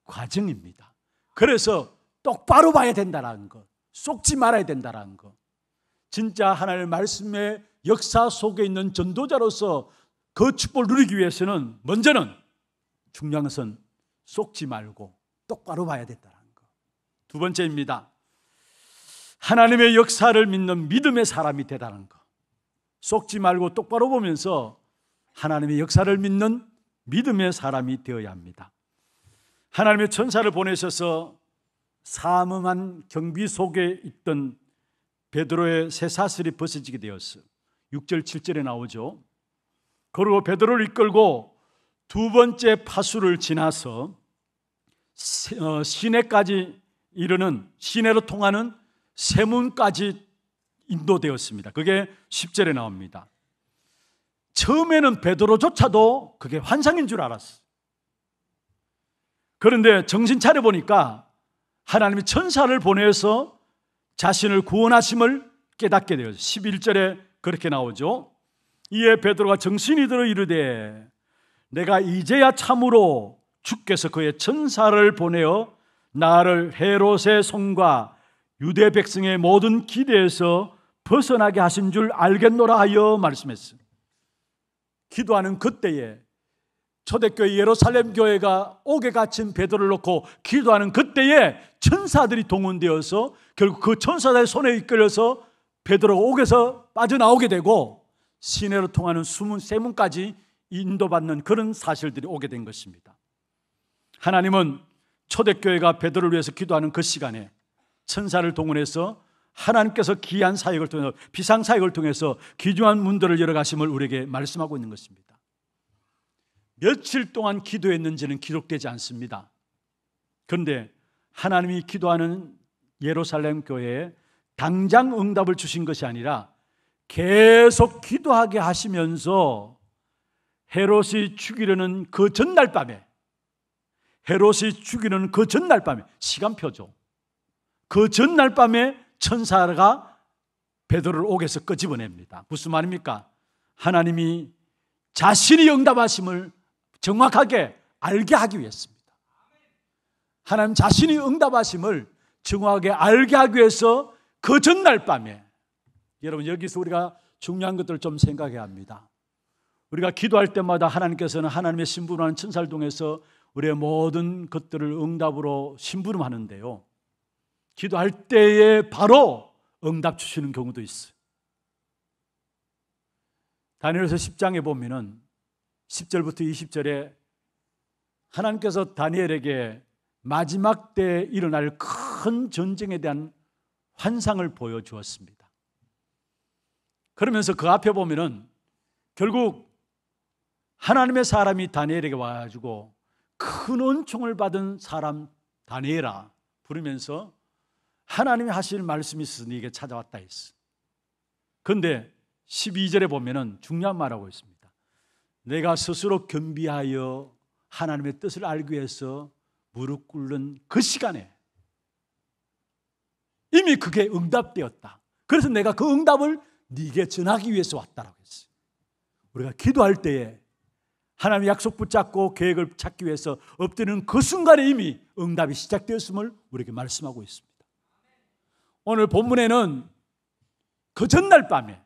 과정입니다. 그래서 똑바로 봐야 된다는 것, 속지 말아야 된다는 것. 진짜 하나님의 말씀의 역사 속에 있는 전도자로서 그 축복을 누리기 위해서는 먼저는 중요한 것은 속지 말고 똑바로 봐야 된다는 것. 두 번째입니다. 하나님의 역사를 믿는 믿음의 사람이 되라는 것. 속지 말고 똑바로 보면서 하나님의 역사를 믿는 믿음의 사람이 되어야 합니다. 하나님의 천사를 보내셔서 삼엄한 경비 속에 있던 베드로의 쇠사슬이 벗어지게 되었어요. 6절 7절에 나오죠. 그리고 베드로를 이끌고 두 번째 파수를 지나서 시내까지 이르는, 시내로 통하는 세문까지 인도되었습니다. 그게 10절에 나옵니다. 처음에는 베드로조차도 그게 환상인 줄 알았어요. 그런데 정신 차려 보니까 하나님이 천사를 보내서 자신을 구원하심을 깨닫게 되었어요. 11절에 그렇게 나오죠. 이에 베드로가 정신이 들어 이르되 내가 이제야 참으로 주께서 그의 천사를 보내어 나를 헤롯의 손과 유대 백성의 모든 기대에서 벗어나게 하신 줄 알겠노라 하여 말씀했어요. 기도하는 그때에 초대교회 예루살렘 교회가 옥에 갇힌 베드로를 놓고 기도하는 그때에 천사들이 동원되어서 결국 그 천사들의 손에 이끌려서 베드로가 옥에서 빠져나오게 되고 시내로 통하는 세문까지 인도받는 그런 사실들이 오게 된 것입니다. 하나님은 초대교회가 베드로를 위해서 기도하는 그 시간에 천사를 동원해서 하나님께서 기이한 사역을 통해서, 비상사역을 통해서 귀중한 문들을 열어가심을 우리에게 말씀하고 있는 것입니다. 며칠 동안 기도했는지는 기록되지 않습니다. 그런데 하나님이 기도하는 예루살렘 교회에 당장 응답을 주신 것이 아니라 계속 기도하게 하시면서 헤롯이 죽이려는 그 전날 밤에, 시간표죠. 그 전날 밤에 천사가 베드로를 옥에서 끄집어냅니다. 무슨 말입니까? 하나님이 자신이 응답하심을 정확하게 알게 하기 위해서입니다. 하나님 자신이 응답하심을 정확하게 알게 하기 위해서 그 전날 밤에, 여러분 여기서 우리가 중요한 것들을 좀 생각해야 합니다. 우리가 기도할 때마다 하나님께서는 하나님의 심부름하는 천사를 통해서 우리의 모든 것들을 응답으로 심부름하는데요, 기도할 때에 바로 응답 주시는 경우도 있어요. 다니엘서 10장에 보면은 10절부터 20절에 하나님께서 다니엘에게 마지막 때에 일어날 큰 전쟁에 대한 환상을 보여주었습니다. 그러면서 그 앞에 보면은 결국 하나님의 사람이 다니엘에게 와가지고 큰 은총을 받은 사람 다니엘아 부르면서 하나님이 하실 말씀이 있어서 네게 찾아왔다 했어. 그런데 12절에 보면은 중요한 말하고 있습니다. 내가 스스로 겸비하여 하나님의 뜻을 알기 위해서 무릎 꿇는 그 시간에 이미 그게 응답되었다. 그래서 내가 그 응답을 네게 전하기 위해서 왔다라고 했어요. 우리가 기도할 때에 하나님의 약속 붙잡고 계획을 찾기 위해서 엎드리는 그 순간에 이미 응답이 시작되었음을 우리에게 말씀하고 있습니다. 오늘 본문에는 그 전날 밤에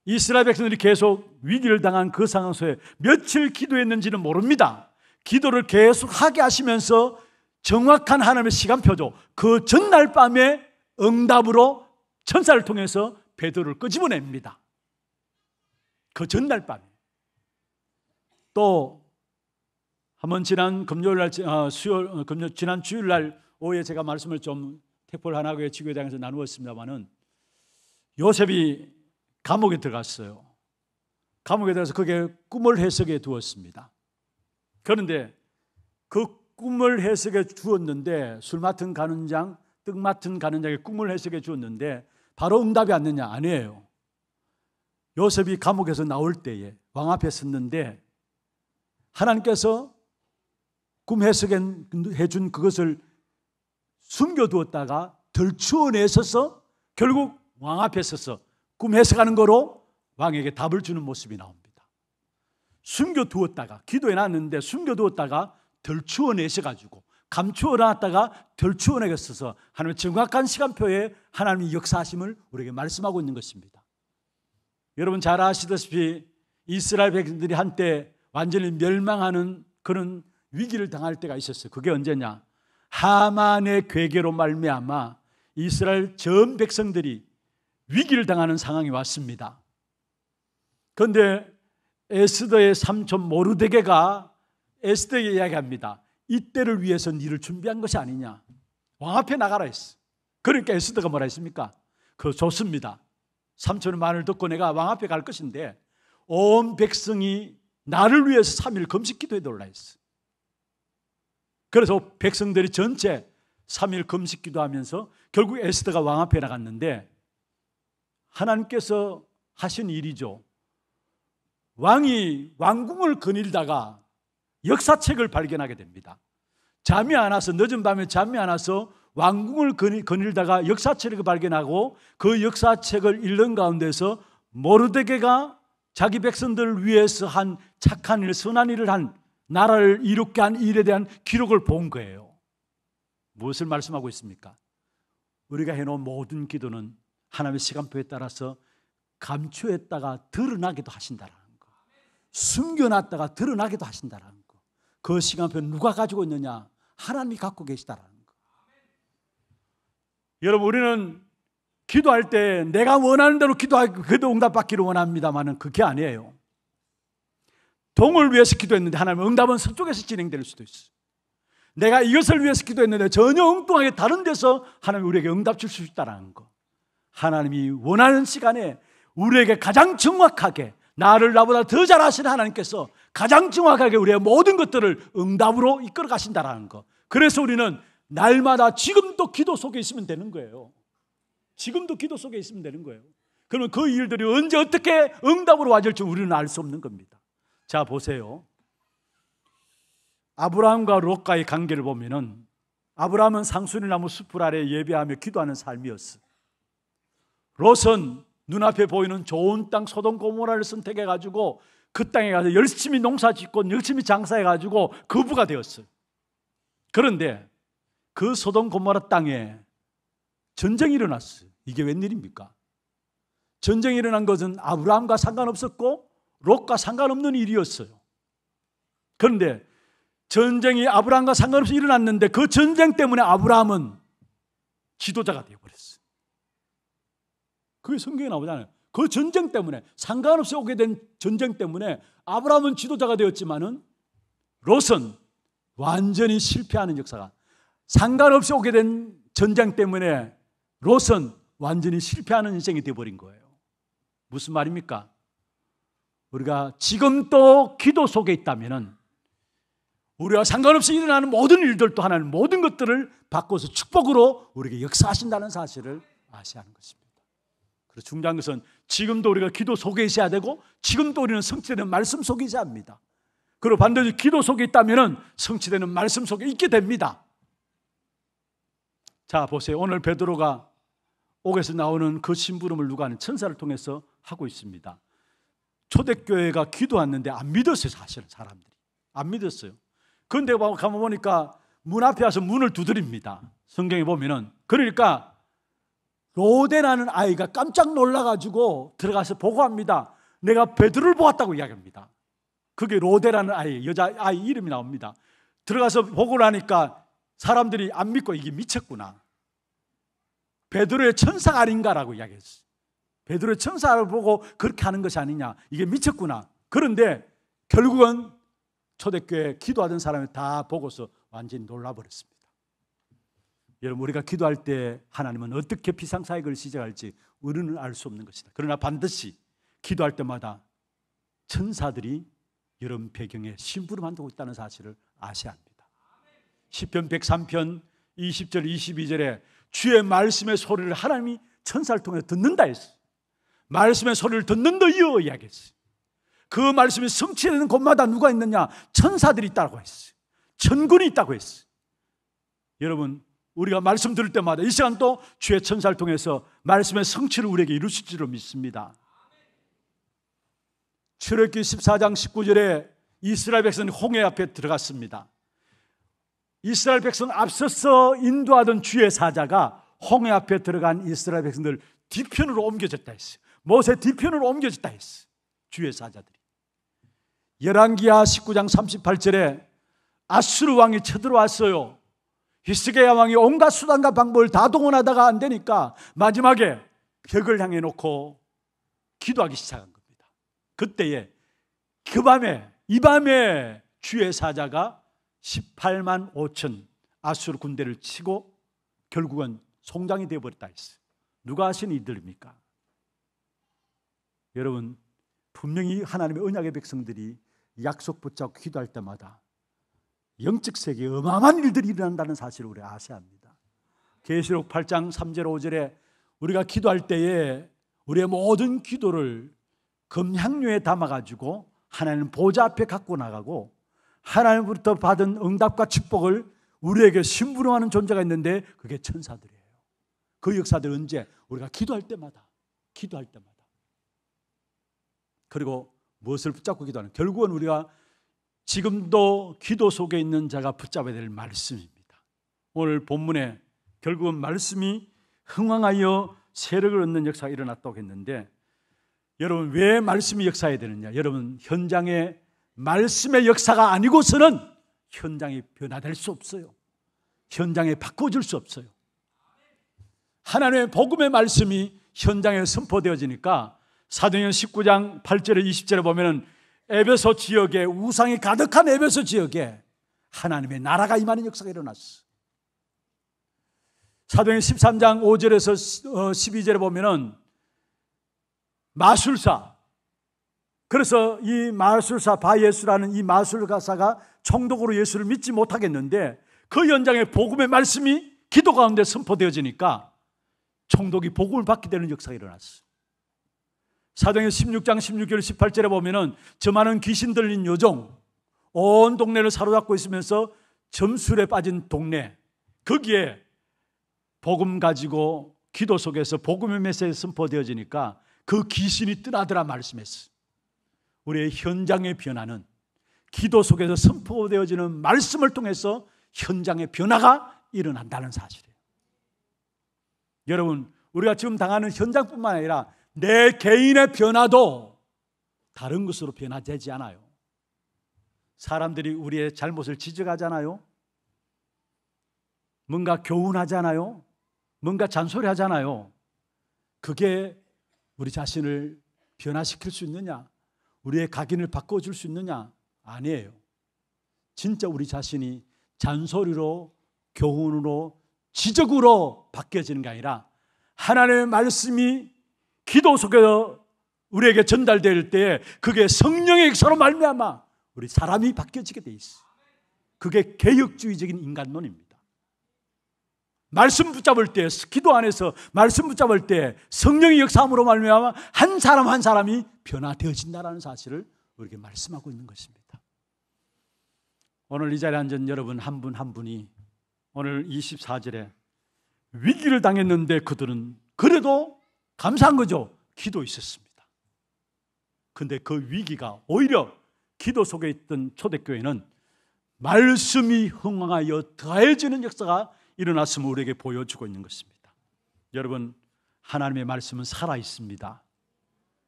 이스라엘 백성들이 계속 위기를 당한 그 상황 속에 며칠 기도했는지는 모릅니다. 기도를 계속 하게 하시면서 정확한 하나님의 시간표죠. 그 전날 밤에 응답으로 천사를 통해서 베드로를 끄집어냅니다. 그 전날 밤에. 또 한번 지난 금요일날, 지난 주일날 오후에 제가 말씀을 좀 택볼 하나교회 지교회당에서 나누었습니다마는 요셉이 감옥에 들어갔어요. 감옥에 들어가서 그게 꿈을 해석해 두었습니다. 그런데 그 꿈을 해석해 주었는데 술 맡은 가는 장, 떡 맡은 가는 장의 꿈을 해석해 주었는데 바로 응답이 왔느냐? 아니에요. 요셉이 감옥에서 나올 때에 왕 앞에 섰는데 하나님께서 꿈 해석해 준 그것을 숨겨두었다가 덜추어내셔서 결국 왕 앞에 서서 꿈 해석하는 거로 왕에게 답을 주는 모습이 나옵니다. 숨겨두었다가 기도해놨는데 숨겨두었다가 덜추어내셔가지고 감추어놨다가 덜추어내겠어서 하나님의 정확한 시간표에 하나님의 역사하심을 우리에게 말씀하고 있는 것입니다. 여러분 잘 아시다시피 이스라엘 백성들이 한때 완전히 멸망하는 그런 위기를 당할 때가 있었어요. 그게 언제냐? 하만의 괴계로 말미암아 이스라엘 전 백성들이 위기를 당하는 상황이 왔습니다. 그런데 에스더의 삼촌 모르드게가 에스더에게 이야기합니다. 이때를 위해서 니를 준비한 것이 아니냐. 왕 앞에 나가라 했어. 그러니까 에스더가 뭐라 했습니까? 그거 좋습니다. 삼촌의 말을 듣고 내가 왕 앞에 갈 것인데 온 백성이 나를 위해서 3일 금식 기도해 달라 했어. 그래서 백성들이 전체 3일 금식 기도하면서 결국 에스더가 왕 앞에 나갔는데 하나님께서 하신 일이죠. 왕이 왕궁을 거닐다가 역사책을 발견하게 됩니다. 잠이 안 와서, 늦은 밤에 잠이 안 와서 왕궁을 거닐다가 역사책을 발견하고 그 역사책을 읽는 가운데서 모르드게가 자기 백성들을 위해서 한 착한 일, 선한 일을 한, 나라를 이롭게 한 일에 대한 기록을 본 거예요. 무엇을 말씀하고 있습니까? 우리가 해놓은 모든 기도는 하나님의 시간표에 따라서 감추했다가 드러나기도 하신다라는 거, 숨겨놨다가 드러나기도 하신다라는 거. 그 시간표 누가 가지고 있느냐? 하나님이 갖고 계시다라는 거. 여러분, 우리는 기도할 때 내가 원하는 대로 기도하고 그도 응답받기를 원합니다만은 그게 아니에요. 동을 위해서 기도했는데 하나님의 응답은 서쪽에서 진행될 수도 있어요. 내가 이것을 위해서 기도했는데 전혀 엉뚱하게 다른 데서 하나님이 우리에게 응답 줄 수 있다는 거. 하나님이 원하는 시간에 우리에게 가장 정확하게, 나를 나보다 더 잘 아시는 하나님께서 가장 정확하게 우리의 모든 것들을 응답으로 이끌어 가신다는 거. 그래서 우리는 날마다 지금도 기도 속에 있으면 되는 거예요. 지금도 기도 속에 있으면 되는 거예요. 그러면 그 일들이 언제 어떻게 응답으로 와질지 우리는 알 수 없는 겁니다. 자, 보세요. 아브라함과 롯과의 관계를 보면은 아브라함은 상수리나무 숲을 아래 예배하며 기도하는 삶이었어. 롯은 눈앞에 보이는 좋은 땅 소돔 고모라를 선택해가지고 그 땅에 가서 열심히 농사 짓고 열심히 장사해가지고 거부가 되었어요. 그런데 그 소돔 고모라 땅에 전쟁이 일어났어요. 이게 웬일입니까? 전쟁이 일어난 것은 아브라함과 상관없었고 롯과 상관없는 일이었어요. 그런데 전쟁이 아브라함과 상관없이 일어났는데 그 전쟁 때문에 아브라함은 지도자가 되어버렸어요. 그게 성경에 나오잖아요. 그 전쟁 때문에, 상관없이 오게 된 전쟁 때문에 아브라함은 지도자가 되었지만은 롯은 완전히 실패하는 역사가, 상관없이 오게 된 전쟁 때문에 롯은 완전히 실패하는 인생이 되어버린 거예요. 무슨 말입니까? 우리가 지금 또 기도 속에 있다면은 우리와 상관없이 일어나는 모든 일들도 하나님 모든 것들을 바꿔서 축복으로 우리에게 역사하신다는 사실을 아셔야 하는 것입니다. 그래서 중요한 것은 지금도 우리가 기도 속에 있어야 되고 지금도 우리는 성취되는 말씀 속에 있어야 합니다. 그리고 반드시 기도 속에 있다면 성취되는 말씀 속에 있게 됩니다. 자, 보세요. 오늘 베드로가 옥에서 나오는 그 심부름을 누가 하는 천사를 통해서 하고 있습니다. 초대교회가 기도했는데 안 믿었어요. 사실은 사람들이 안 믿었어요. 그런데 가만 보니까 문 앞에 와서 문을 두드립니다. 성경에 보면은. 그러니까 로데라는 아이가 깜짝 놀라가지고 들어가서 보고합니다. 내가 베드로를 보았다고 이야기합니다. 그게 로데라는 아이, 여자 아이 이름이 나옵니다. 들어가서 보고를 하니까 사람들이 안 믿고 이게 미쳤구나, 베드로의 천사가 아닌가라고 이야기했어요. 베드로의 천사를 보고 그렇게 하는 것이 아니냐, 이게 미쳤구나. 그런데 결국은 초대교회 기도하던 사람이 다 보고서 완전히 놀라버렸습니다. 여러분, 우리가 기도할 때 하나님은 어떻게 비상사역을 시작할지 우리는 알 수 없는 것이다. 그러나 반드시 기도할 때마다 천사들이 여러분 배경에 심부름한다고 있다는 사실을 아셔야 합니다. 시편 103편 20절 22절에 주의 말씀의 소리를 하나님이 천사를 통해 듣는다 했어요. 말씀의 소리를 듣는다 이어 이야기했어요. 그 말씀이 성취되는 곳마다 누가 있느냐? 천사들이 있다고 했어요. 천군이 있다고 했어요. 여러분, 우리가 말씀 들을 때마다 이 시간 또 주의 천사를 통해서 말씀의 성취를 우리에게 이루실 줄로 믿습니다. 출애굽기 14장 19절에 이스라엘 백성이 홍해 앞에 들어갔습니다. 이스라엘 백성 앞서서 인도하던 주의 사자가 홍해 앞에 들어간 이스라엘 백성들 뒤편으로 옮겨졌다 했어요. 모세 뒤편으로 옮겨졌다 했어요. 주의 사자들이. 열왕기하 19장 38절에 아수르 왕이 쳐들어왔어요. 히스기야 왕이 온갖 수단과 방법을 다 동원하다가 안 되니까 마지막에 벽을 향해 놓고 기도하기 시작한 겁니다. 그때에 이 밤에 주의 사자가 18만 5천 아수르 군대를 치고 결국은 송장이 되어버렸다 했어요. 누가 하신 이들입니까? 여러분, 분명히 하나님의 언약의 백성들이 약속 붙잡고 기도할 때마다 영적 세계에 어마어마한 일들이 일어난다는 사실을 우리가 아셔야 합니다. 계시록 8장 3절 5절에 우리가 기도할 때에 우리의 모든 기도를 금향료에 담아가지고 하나님 보좌 앞에 갖고 나가고 하나님으로부터 받은 응답과 축복을 우리에게 심부름하는 존재가 있는데 그게 천사들이에요. 그 역사들 언제? 우리가 기도할 때마다. 그리고 무엇을 붙잡고 기도하는? 결국은 우리가 지금도 기도 속에 있는 자가 붙잡아야 될 말씀입니다. 오늘 본문에 결국은 말씀이 흥왕하여 세력을 얻는 역사가 일어났다고 했는데, 여러분 왜 말씀이 역사해야 되느냐? 여러분, 현장에 말씀의 역사가 아니고서는 현장이 변화될 수 없어요. 현장에 바꿔줄 수 없어요. 하나님의 복음의 말씀이 현장에 선포되어지니까 사도행전 19장 8절에 20절에 보면은 에베소 지역에, 우상이 가득한 에베소 지역에 하나님의 나라가 임하는 역사가 일어났어. 사도행전 13장 5절에서 12절에 보면은 마술사, 그래서 이 마술사 바예수라는 이 마술가사가 총독으로 예수를 믿지 못하겠는데 그 현장에 복음의 말씀이 기도 가운데 선포되어지니까 총독이 복음을 받게 되는 역사가 일어났어. 사도행전 16장 16절 18절에 보면은 저 많은 귀신 들린 여종, 온 동네를 사로잡고 있으면서 점술에 빠진 동네, 거기에 복음 가지고 기도 속에서 복음의 메시지가 선포되어지니까 그 귀신이 떠나더라 말씀했어. 우리의 현장의 변화는 기도 속에서 선포되어지는 말씀을 통해서 현장의 변화가 일어난다는 사실이에요. 여러분, 우리가 지금 당하는 현장뿐만 아니라 내 개인의 변화도 다른 것으로 변화되지 않아요. 사람들이 우리의 잘못을 지적하잖아요. 뭔가 교훈하잖아요. 뭔가 잔소리하잖아요. 그게 우리 자신을 변화시킬 수 있느냐? 우리의 각인을 바꿔줄 수 있느냐? 아니에요. 진짜 우리 자신이 잔소리로, 교훈으로, 지적으로 바뀌어지는 게 아니라 하나님의 말씀이 기도 속에서 우리에게 전달될 때 그게 성령의 역사로 말미암아 우리 사람이 바뀌어지게 돼 있어요. 그게 개혁주의적인 인간론입니다. 말씀 붙잡을 때, 기도 안에서 말씀 붙잡을 때 성령의 역사함으로 말미암아 한 사람 한 사람이 변화되어진다는 사실을 우리에게 말씀하고 있는 것입니다. 오늘 이 자리에 앉은 여러분 한 분 한 분이 오늘 24절에 위기를 당했는데 그들은 그래도 감사한 거죠. 기도 있었습니다. 그런데 그 위기가 오히려 기도 속에 있던 초대교회는 말씀이 흥황하여 더해지는 역사가 일어났음을 우리에게 보여주고 있는 것입니다. 여러분, 하나님의 말씀은 살아있습니다.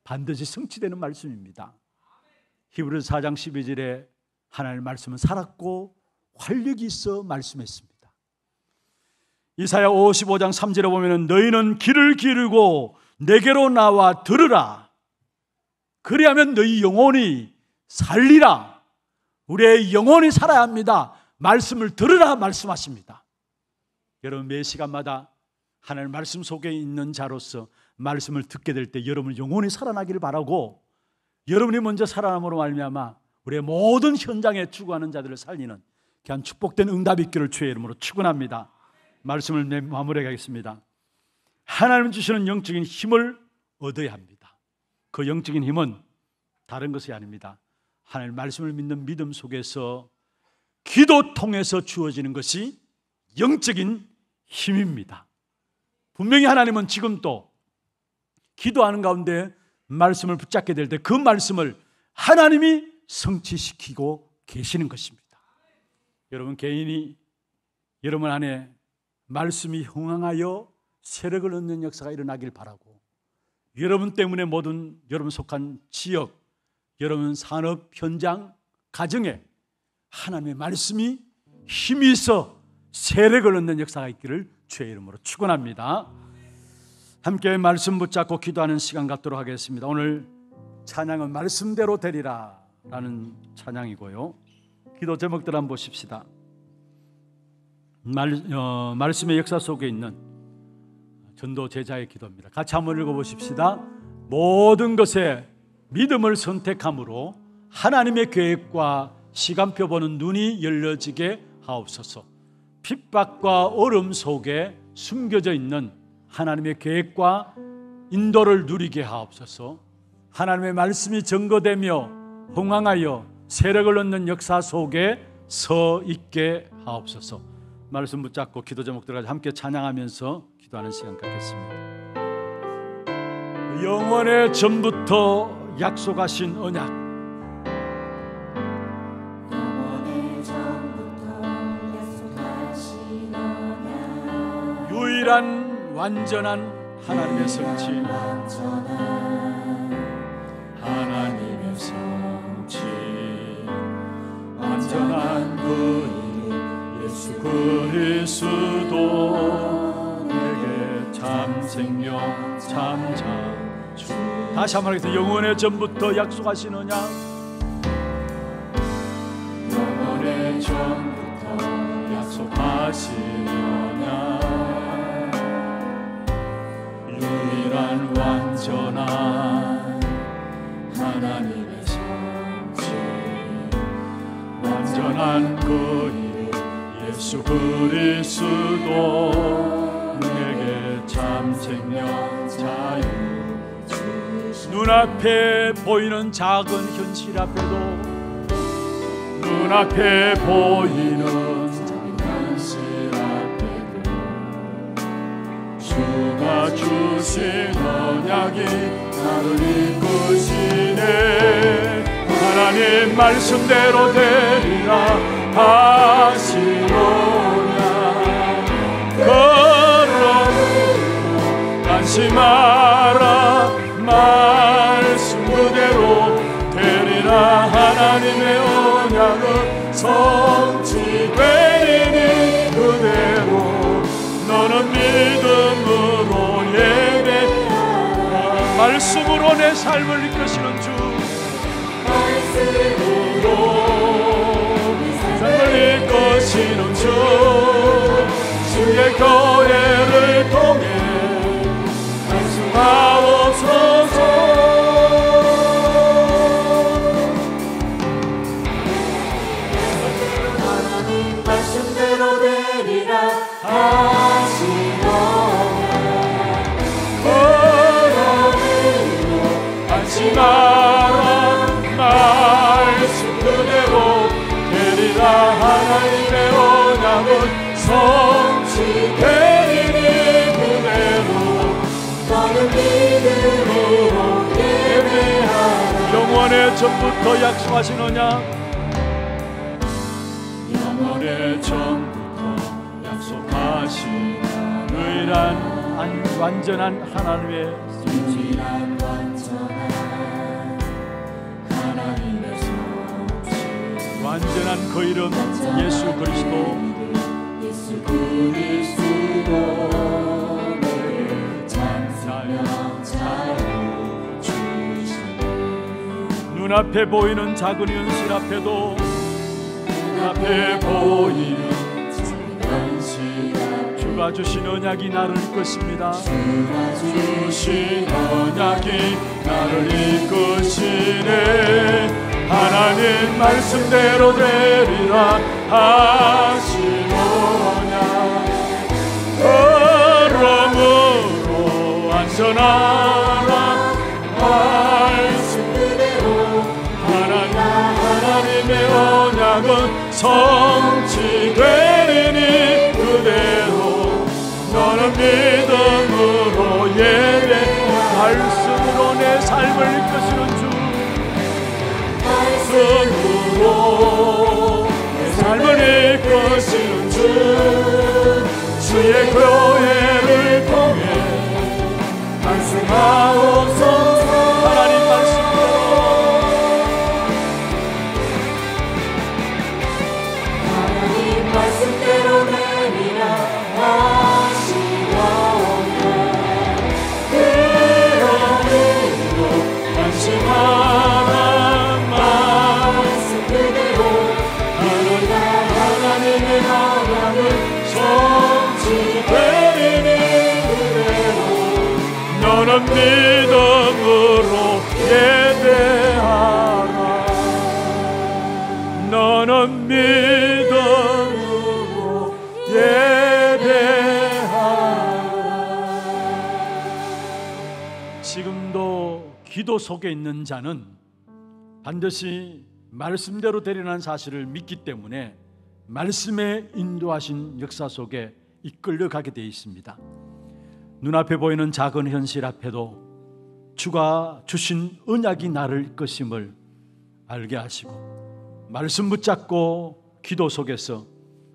반드시 성취되는 말씀입니다. 히브리서 4장 12절에 하나님의 말씀은 살았고 활력이 있어 말씀했습니다. 이사야 55장 3절에 보면 너희는 귀를 기울이고 내게로 나와 들으라. 그리하면 너희 영혼이 살리라. 우리의 영혼이 살아야 합니다. 말씀을 들으라 말씀하십니다. 여러분, 매 시간마다 하나님의 말씀 속에 있는 자로서 말씀을 듣게 될 때 여러분 영혼이 살아나기를 바라고, 여러분이 먼저 살아남으로 말미암아 우리의 모든 현장에 추구하는 자들을 살리는 귀한 축복된 응답이 있기를 주의 이름으로 축원합니다. 말씀을 마무리하겠습니다. 하나님 주시는 영적인 힘을 얻어야 합니다. 그 영적인 힘은 다른 것이 아닙니다. 하나님 말씀을 믿는 믿음 속에서 기도 통해서 주어지는 것이 영적인 힘입니다. 분명히 하나님은 지금도 기도하는 가운데 말씀을 붙잡게 될 때 그 말씀을 하나님이 성취시키고 계시는 것입니다. 여러분 개인이 여러분 안에 말씀이 흥황하여 세력을 얻는 역사가 일어나길 바라고, 여러분 때문에 모든 여러분 속한 지역, 여러분 산업 현장, 가정에 하나님의 말씀이 힘이 있어 세력을 얻는 역사가 있기를 주의 이름으로 축원합니다. 함께 말씀 붙잡고 기도하는 시간 갖도록 하겠습니다. 오늘 찬양은 말씀대로 되리라 라는 찬양이고요. 기도 제목들 한번 보십시다. 말씀의 역사 속에 있는 전도 제자의 기도입니다. 같이 한번 읽어보십시다. 모든 것에 믿음을 선택함으로 하나님의 계획과 시간표 보는 눈이 열려지게 하옵소서. 핍박과 어려움 속에 숨겨져 있는 하나님의 계획과 인도를 누리게 하옵소서. 하나님의 말씀이 증거되며 흥황하여 세력을 얻는 역사 속에 서 있게 하옵소서. 말씀 붙잡고 기도 제목들까지 함께 찬양하면서 기도하는 시간 갖겠습니다. 영원의 전부터 약속하신 언약, 유일한 완전한 하나님의 성취, 하나님의 성취, 완전한 그 이름 예수 그리스도, 내게 참 생명 참 자주. 다시 한번 하겠습니다. 영원의 전부터 약속하신 언약, 영원의 전부터 약속하신 언약, 유일한 완전한 하나님의 성취, 완전한 그 이름 예수 그리스도, 내게 참 생명 자유. 눈앞에 보이는 작은 현실 앞에도, 눈앞에 보이는 작은 현실 앞에도 주가 주신 언약이 나를 이끄시네. 하나님 말씀대로 되리라 하신 언약, 그러므로 안심하라. 말씀 그대로 되리라. 하나님의 언약은 성취되리니 그대로 너는 믿음으로 예배하라. 말씀으로 내 삶을 이끄시는 주, 말씀으로 삶을 이끄시는 주, 주의 교회를 통해 말씀하옵소서. 하나님 말씀대로 되리라 하신 언약, 그러므로 안심하라. 말씀 그대로 되리라. 하나님의 언약은 성취되리니 그대로 너는 믿음으로 예배하라. 영원의 전부터 약속하신 언약, 영원의 전부터 약속하신 유일한 완전한 하나님의 성취, 하나님의 성취, 완전한 그 이름 예수 그리스도, 예수 그리스도, 눈앞에 보이는 작은 현실 앞에도, 눈앞에 보이는 작은 현실 앞에 주가 주신 언약이 나를 이끄십니다. 주가 주신 언약이 나를 이끄시네. 하나님 말씀대로 되리라 하신 언약, 그러므로 안전하라. 말씀 그대로 하나님의 언약은 성취되리니 그대로 너는 믿음으로 예배. 말씀으로 내 삶을 이끄시는 주, 말씀으로 내 삶을 이끄시는 주, 주의 교회를 통해 말씀하옵소서. 하나님 말씀대로, 하나님 말씀대로 되리라 하신 언약, 그러므로 안심하라. 말씀 그대로 기도 속에 있는 자는 반드시 말씀대로 되리라는 사실을 믿기 때문에 말씀에 인도하신 역사 속에 이끌려가게 되어 있습니다. 눈앞에 보이는 작은 현실 앞에도 주가 주신 언약이 나를 이끄심을 알게 하시고 말씀 붙잡고 기도 속에서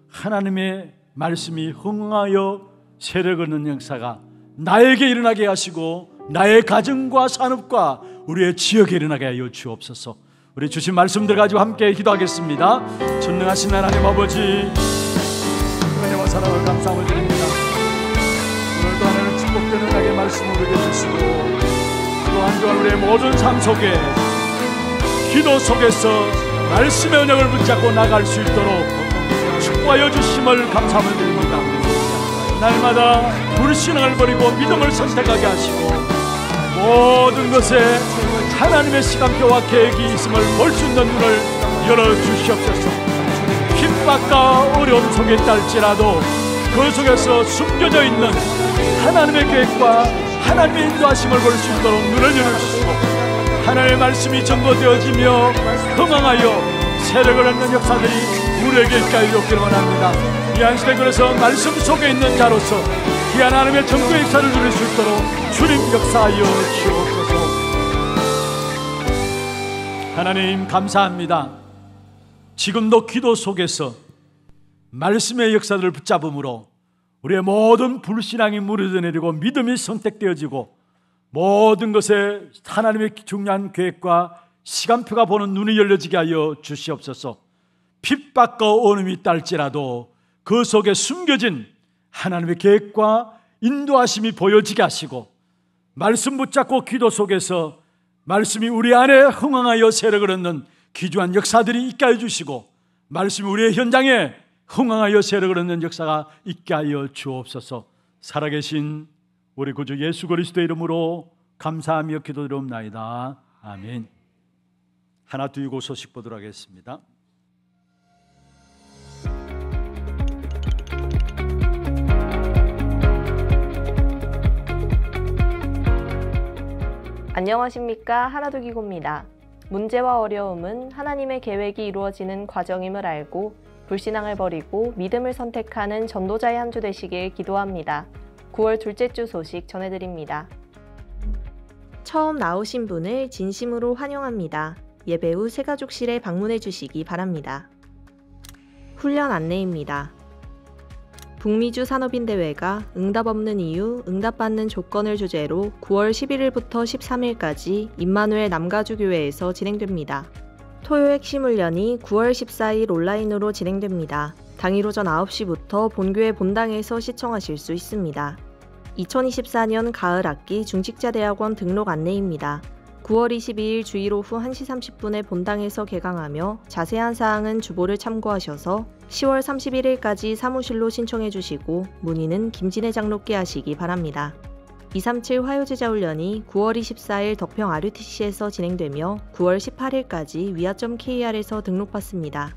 하나님의 말씀이 흥하여 세력을 얻는 역사가 나에게 일어나게 하시고 나의 가정과 산업과 우리의 지역에 일어나게 하여 주옵소서. 우리 주신 말씀들 가지고 함께 기도하겠습니다. 전능하신 하나님 아버지, 은혜와 사랑을 감사함을 드립니다. 오늘도 하나님 축복되는 은혜의 말씀을 우리에게 주시고 또 한 주간 우리의 모든 삶 속에 기도 속에서 말씀의 언약을 붙잡고 나갈 수 있도록 축복하여 주심을 감사함을 드립니다. 날마다 불신앙을 버리고 믿음을 선택하게 하시고 모든 것에 하나님의 시간표와 계획이 있음을 볼 수 있는 눈을 열어주시옵소서. 핍박과 어려움 속에 있달지라도 그 속에서 숨겨져 있는 하나님의 계획과 하나님의 인도하심을 볼 수 있도록 눈을 열어주시고 하나님의 말씀이 전거되어지며 흥황하여 세력을 얻는 역사들이 우리에게 있게 되기를 원합니다. 이 한 시대 그래서 말씀 속에 있는 자로서 이 하나님의 전구의 역사를 누릴 수 있도록 주님 역사하여 주옵소서. 하나님 감사합니다. 지금도 기도 속에서 말씀의 역사들을 붙잡음으로 우리의 모든 불신앙이 무너져내리고 믿음이 선택되어지고 모든 것에 하나님의 중요한 계획과 시간표가 보는 눈이 열려지게 하여 주시옵소서. 핍박과 어려움이 있다 할지라도 그 속에 숨겨진 하나님의 계획과 인도하심이 보여지게 하시고 말씀 붙잡고 기도 속에서 말씀이 우리 안에 흥황하여 세력을 얻는 귀중한 역사들이 있게 해주시고 말씀이 우리의 현장에 흥황하여 세력을 얻는 역사가 있게 하여 주옵소서. 살아계신 우리 구주 예수 그리스도의 이름으로 감사하며 기도드리옵나이다. 아멘. 하나 두고 소식 보도록 하겠습니다. 안녕하십니까. 하나두기고입니다. 문제와 어려움은 하나님의 계획이 이루어지는 과정임을 알고 불신앙을 버리고 믿음을 선택하는 전도자의 한 주 되시길 기도합니다. 9월 둘째 주 소식 전해드립니다. 처음 나오신 분을 진심으로 환영합니다. 예배 후 새가족실에 방문해 주시기 바랍니다. 훈련 안내입니다. 북미주 산업인대회가 응답 없는 이유, 응답받는 조건을 주제로 9월 11일부터 13일까지 임마누엘 남가주교회에서 진행됩니다. 토요 핵심 훈련이 9월 14일 온라인으로 진행됩니다. 당일 오전 9시부터 본교회 본당에서 시청하실 수 있습니다. 2024년 가을 학기 중직자대학원 등록 안내입니다. 9월 22일 주일 오후 1시 30분에 본당에서 개강하며 자세한 사항은 주보를 참고하셔서 10월 31일까지 사무실로 신청해 주시고 문의는 김진애 장로께 하시기 바랍니다. 237 화요제자훈련이 9월 24일 덕평 RUTC에서 진행되며 9월 18일까지 위아.kr에서 등록받습니다.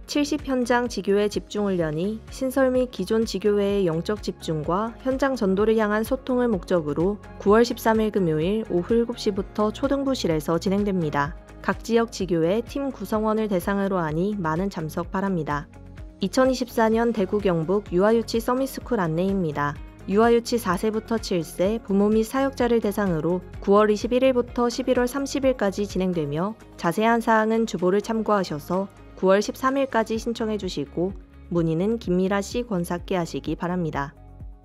70 현장 지교회 집중훈련이 신설 및 기존 지교회의 영적 집중과 현장 전도를 향한 소통을 목적으로 9월 13일 금요일 오후 7시부터 초등부실에서 진행됩니다. 각 지역 지교회 팀 구성원을 대상으로 하니 많은 참석 바랍니다. 2024년 대구 경북 유아유치 서밋스쿨 안내입니다. 유아유치 4세부터 7세 부모 및 사역자를 대상으로 9월 21일부터 11월 30일까지 진행되며 자세한 사항은 주보를 참고하셔서 9월 13일까지 신청해 주시고 문의는 김미라 씨 권사께 하시기 바랍니다.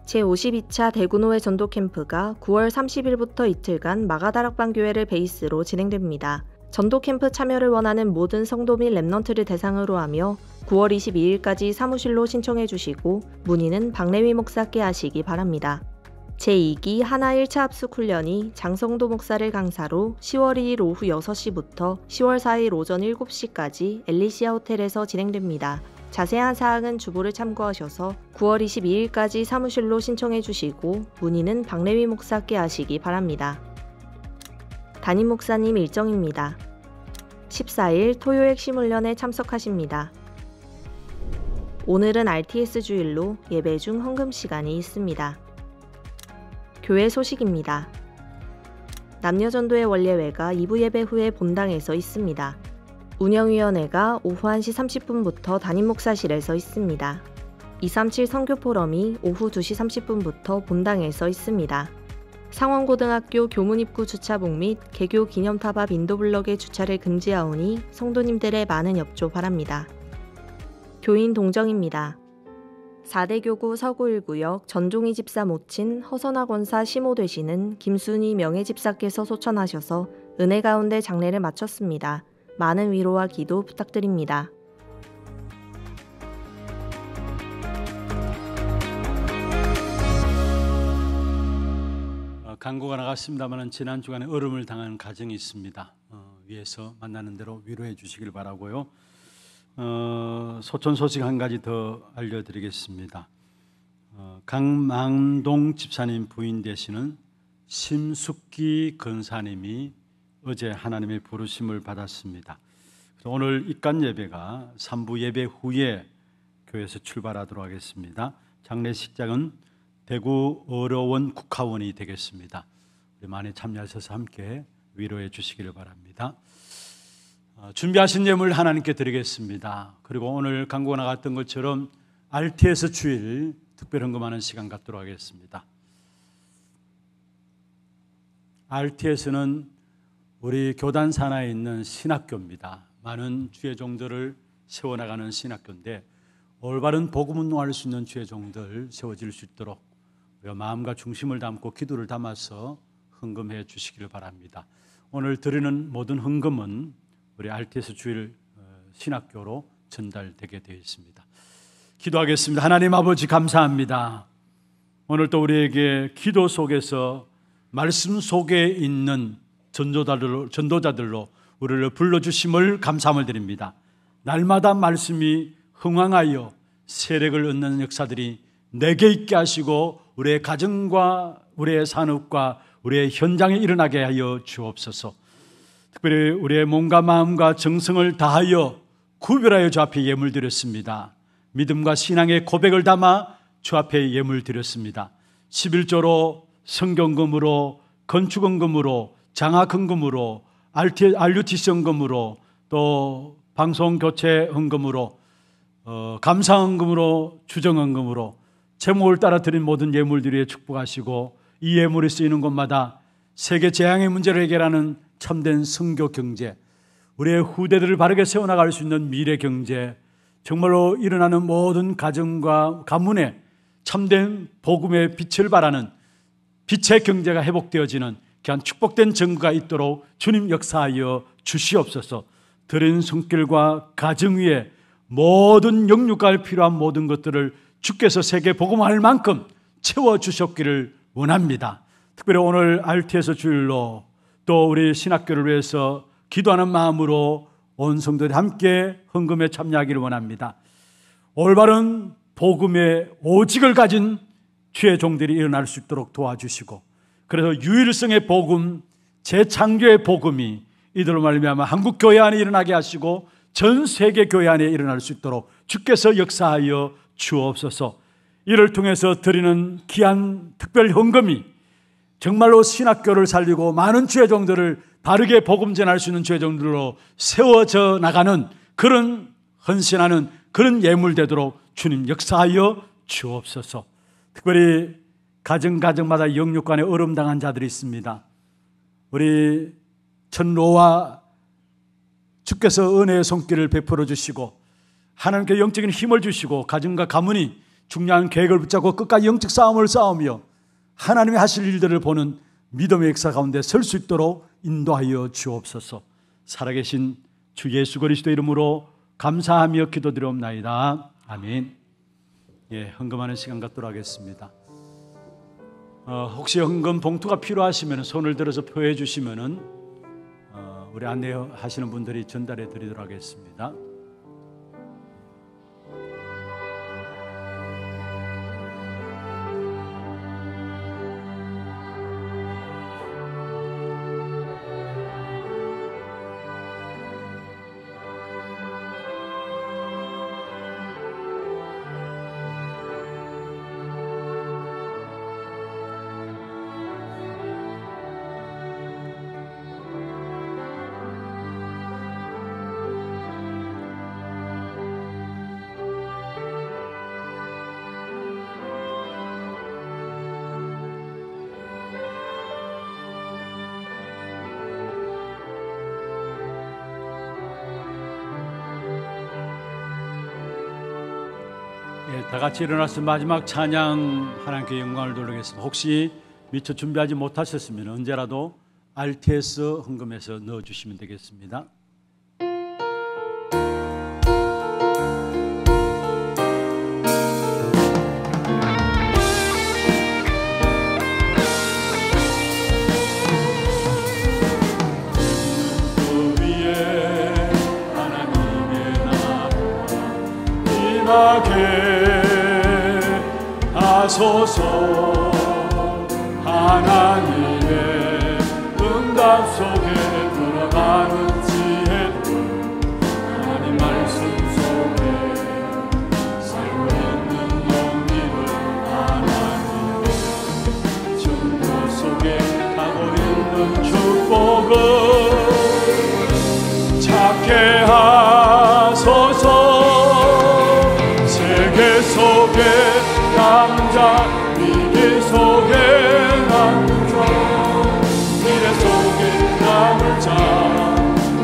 제52차 대구노회 전도캠프가 9월 30일부터 이틀간 마가다락방교회를 베이스로 진행됩니다. 전도캠프 참여를 원하는 모든 성도 및 렘넌트를 대상으로 하며 9월 22일까지 사무실로 신청해 주시고 문의는 박래위 목사께 하시기 바랍니다. 제2기 하나 1차 합숙 훈련이 장성도 목사를 강사로 10월 2일 오후 6시부터 10월 4일 오전 7시까지 엘리시아 호텔에서 진행됩니다. 자세한 사항은 주보를 참고하셔서 9월 22일까지 사무실로 신청해 주시고 문의는 박래위 목사께 하시기 바랍니다. 담임 목사님 일정입니다. 14일 토요 핵심 훈련에 참석하십니다. 오늘은 RTS 주일로 예배 중 헌금 시간이 있습니다. 교회 소식입니다. 남녀전도의 원례회가 2부 예배 후에 본당에서 있습니다. 운영위원회가 오후 1시 30분부터 담임 목사실에서 있습니다. 237 선교 포럼이 오후 2시 30분부터 본당에서 있습니다. 상원고등학교 교문 입구 주차복 및 개교 기념탑 앞 인도블럭의 주차를 금지하오니 성도님들의 많은 협조 바랍니다. 교인 동정입니다. 4대 교구 서구 1구역 전종희 집사 모친 허선화 권사 시모 되시는 김순희 명예집사께서 소천하셔서 은혜 가운데 장례를 마쳤습니다. 많은 위로와 기도 부탁드립니다. 광고가 나갔습니다만 지난 주간에 얼음을 당한 가정이 있습니다. 위에서 만나는 대로 위로해 주시길 바라고요. 소천 소식 한 가지 더 알려드리겠습니다. 강망동 집사님 부인 되시는 심숙기 권사님이 어제 하나님의 부르심을 받았습니다. 그래서 오늘 입간 예배가 3부 예배 후에 교회에서 출발하도록 하겠습니다. 장례식장은 대구 어려원 국화원이 되겠습니다. 우리 많이 참여하셔서 함께 위로해 주시기를 바랍니다. 준비하신 예물 하나님께 드리겠습니다. 그리고 오늘 광고가 나갔던 것처럼 RTS 주일 특별 헌금하는 시간 갖도록 하겠습니다. RTS는 우리 교단 산하에 있는 신학교입니다. 많은 주의 종들을 세워나가는 신학교인데 올바른 복음 운동할 수 있는 주의 종들 세워질 수 있도록 우리가 마음과 중심을 담고 기도를 담아서 헌금해 주시기를 바랍니다. 오늘 드리는 모든 헌금은 우리 RTS 주일 신학교로 전달되게 되어 있습니다. 기도하겠습니다. 하나님 아버지 감사합니다. 오늘 또 우리에게 기도 속에서 말씀 속에 있는 전도자들로 우리를 불러주심을 감사함을 드립니다. 날마다 말씀이 흥황하여 세력을 얻는 역사들이 내게 있게 하시고 우리의 가정과 우리의 산업과 우리의 현장에 일어나게 하여 주옵소서. 특별히 우리의 몸과 마음과 정성을 다하여 구별하여 주 앞에 예물 드렸습니다. 믿음과 신앙의 고백을 담아 주 앞에 예물 드렸습니다. 11조로 성경금으로 건축헌금으로 장학헌금으로 RUTC 헌금으로 또 방송교체 헌금으로 감사헌금으로 주정헌금으로 제목을 따라 드린 모든 예물들이 축복하시고 이 예물이 쓰이는 곳마다 세계 재앙의 문제를 해결하는 참된 선교 경제, 우리의 후대들을 바르게 세워나갈 수 있는 미래 경제, 정말로 일어나는 모든 가정과 가문에 참된 복음의 빛을 발하는 빛의 경제가 회복되어지는 귀한 축복된 정부가 있도록 주님 역사하여 주시옵소서. 드린 손길과 가정 위에 모든 영육갈 필요한 모든 것들을 주께서 세계 복음할 만큼 채워주셨기를 원합니다. 특별히 오늘 RTS 주일로 또 우리 신학교를 위해서 기도하는 마음으로 온 성도들이 함께 헌금에 참여하기를 원합니다. 올바른 복음의 오직을 가진 주의 종들이 일어날 수 있도록 도와주시고, 그래서 유일성의 복음, 재창조의 복음이 이들로 말미암아 한국 교회 안에 일어나게 하시고 전 세계 교회 안에 일어날 수 있도록 주께서 역사하여 주옵소서. 이를 통해서 드리는 귀한 특별 헌금이 정말로 신학교를 살리고 많은 주의 종들을 바르게 복음 전할 수 있는 주의 종들로 세워져 나가는 그런 헌신하는 그런 예물 되도록 주님 역사하여 주옵소서. 특별히 가정마다 영육간에 어려움당한 자들이 있습니다. 우리 천로와 주께서 은혜의 손길을 베풀어 주시고 하나님께 영적인 힘을 주시고 가정과 가문이 중요한 계획을 붙잡고 끝까지 영적 싸움을 싸우며 하나님이 하실 일들을 보는 믿음의 역사 가운데 설 수 있도록 인도하여 주옵소서. 살아계신 주 예수 그리스도 이름으로 감사하며 기도드리옵나이다. 아멘. 예, 헌금하는 시간 갖도록 하겠습니다. 혹시 헌금 봉투가 필요하시면 손을 들어서 표해 주시면은 우리 안내하시는 분들이 전달해 드리도록 하겠습니다. 다 같이 일어나서 마지막 찬양 하나님께 영광을 돌리겠습니다. 혹시 미처 준비하지 못하셨으면 언제라도 RTS 헌금해서 넣어주시면 되겠습니다. 하소서. 하나님의 응답 속에 들어가는 지혜로 하나님 말씀 속에 살고 있는 용기를 하나님의 전도 속에 가고 있는 축복을 찾게 하소서. 세계 속에 남자, 위기 속에 남자, 미래 속에 남을 자,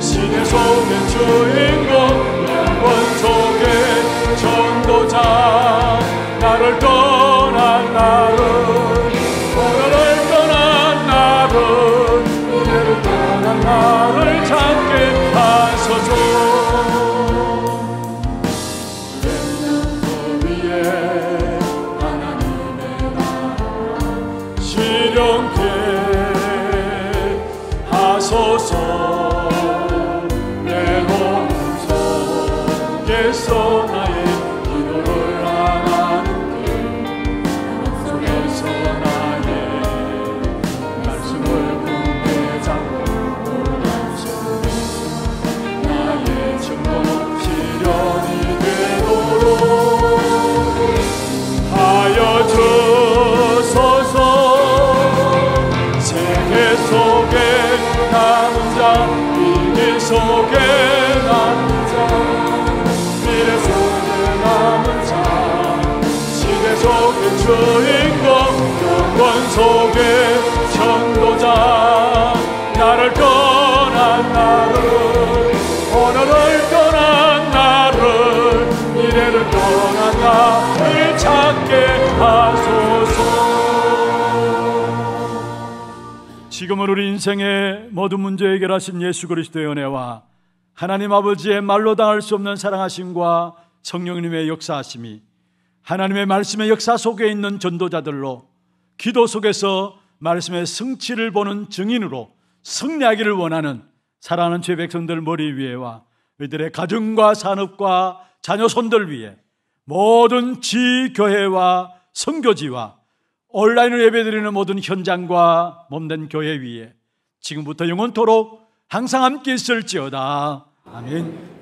시대 속에 주인공, 영원 속에 전도자. 나를 떠난 나를, 오늘을 떠난 나를, 미래를 떠난 나를 찾게 하소서. 하소서. 외로움 속에서 나의 기도를 하나님께, 속에서 나의 말씀을 굳게 잡고 올라오소서. 나의 증거 시련이 되도록 하여 주소서. 세계 속에 남은 자, 위기 속에 남은 자, 미래 속에 남은 자, 시대 속에 주인공, 영원 속에 전도자. 나를 떠난 나를, 오늘을 떠난 나를, 미래를 떠난 나를 찾게 하소서. 지금은 우리 인생의 모든 문제 해결하신 예수 그리스도의 은혜와 하나님 아버지의 말로 당할 수 없는 사랑하심과 성령님의 역사하심이 하나님의 말씀의 역사 속에 있는 전도자들로 기도 속에서 말씀의 성취를 보는 증인으로 승리하기를 원하는 사랑하는 죄 백성들 머리 위에와 그들의 가정과 산업과 자녀 손들 위에 모든 지교회와 선교지와 온라인으로 예배드리는 모든 현장과 몸된 교회 위에 지금부터 영원토록 항상 함께 있을지어다. 아멘.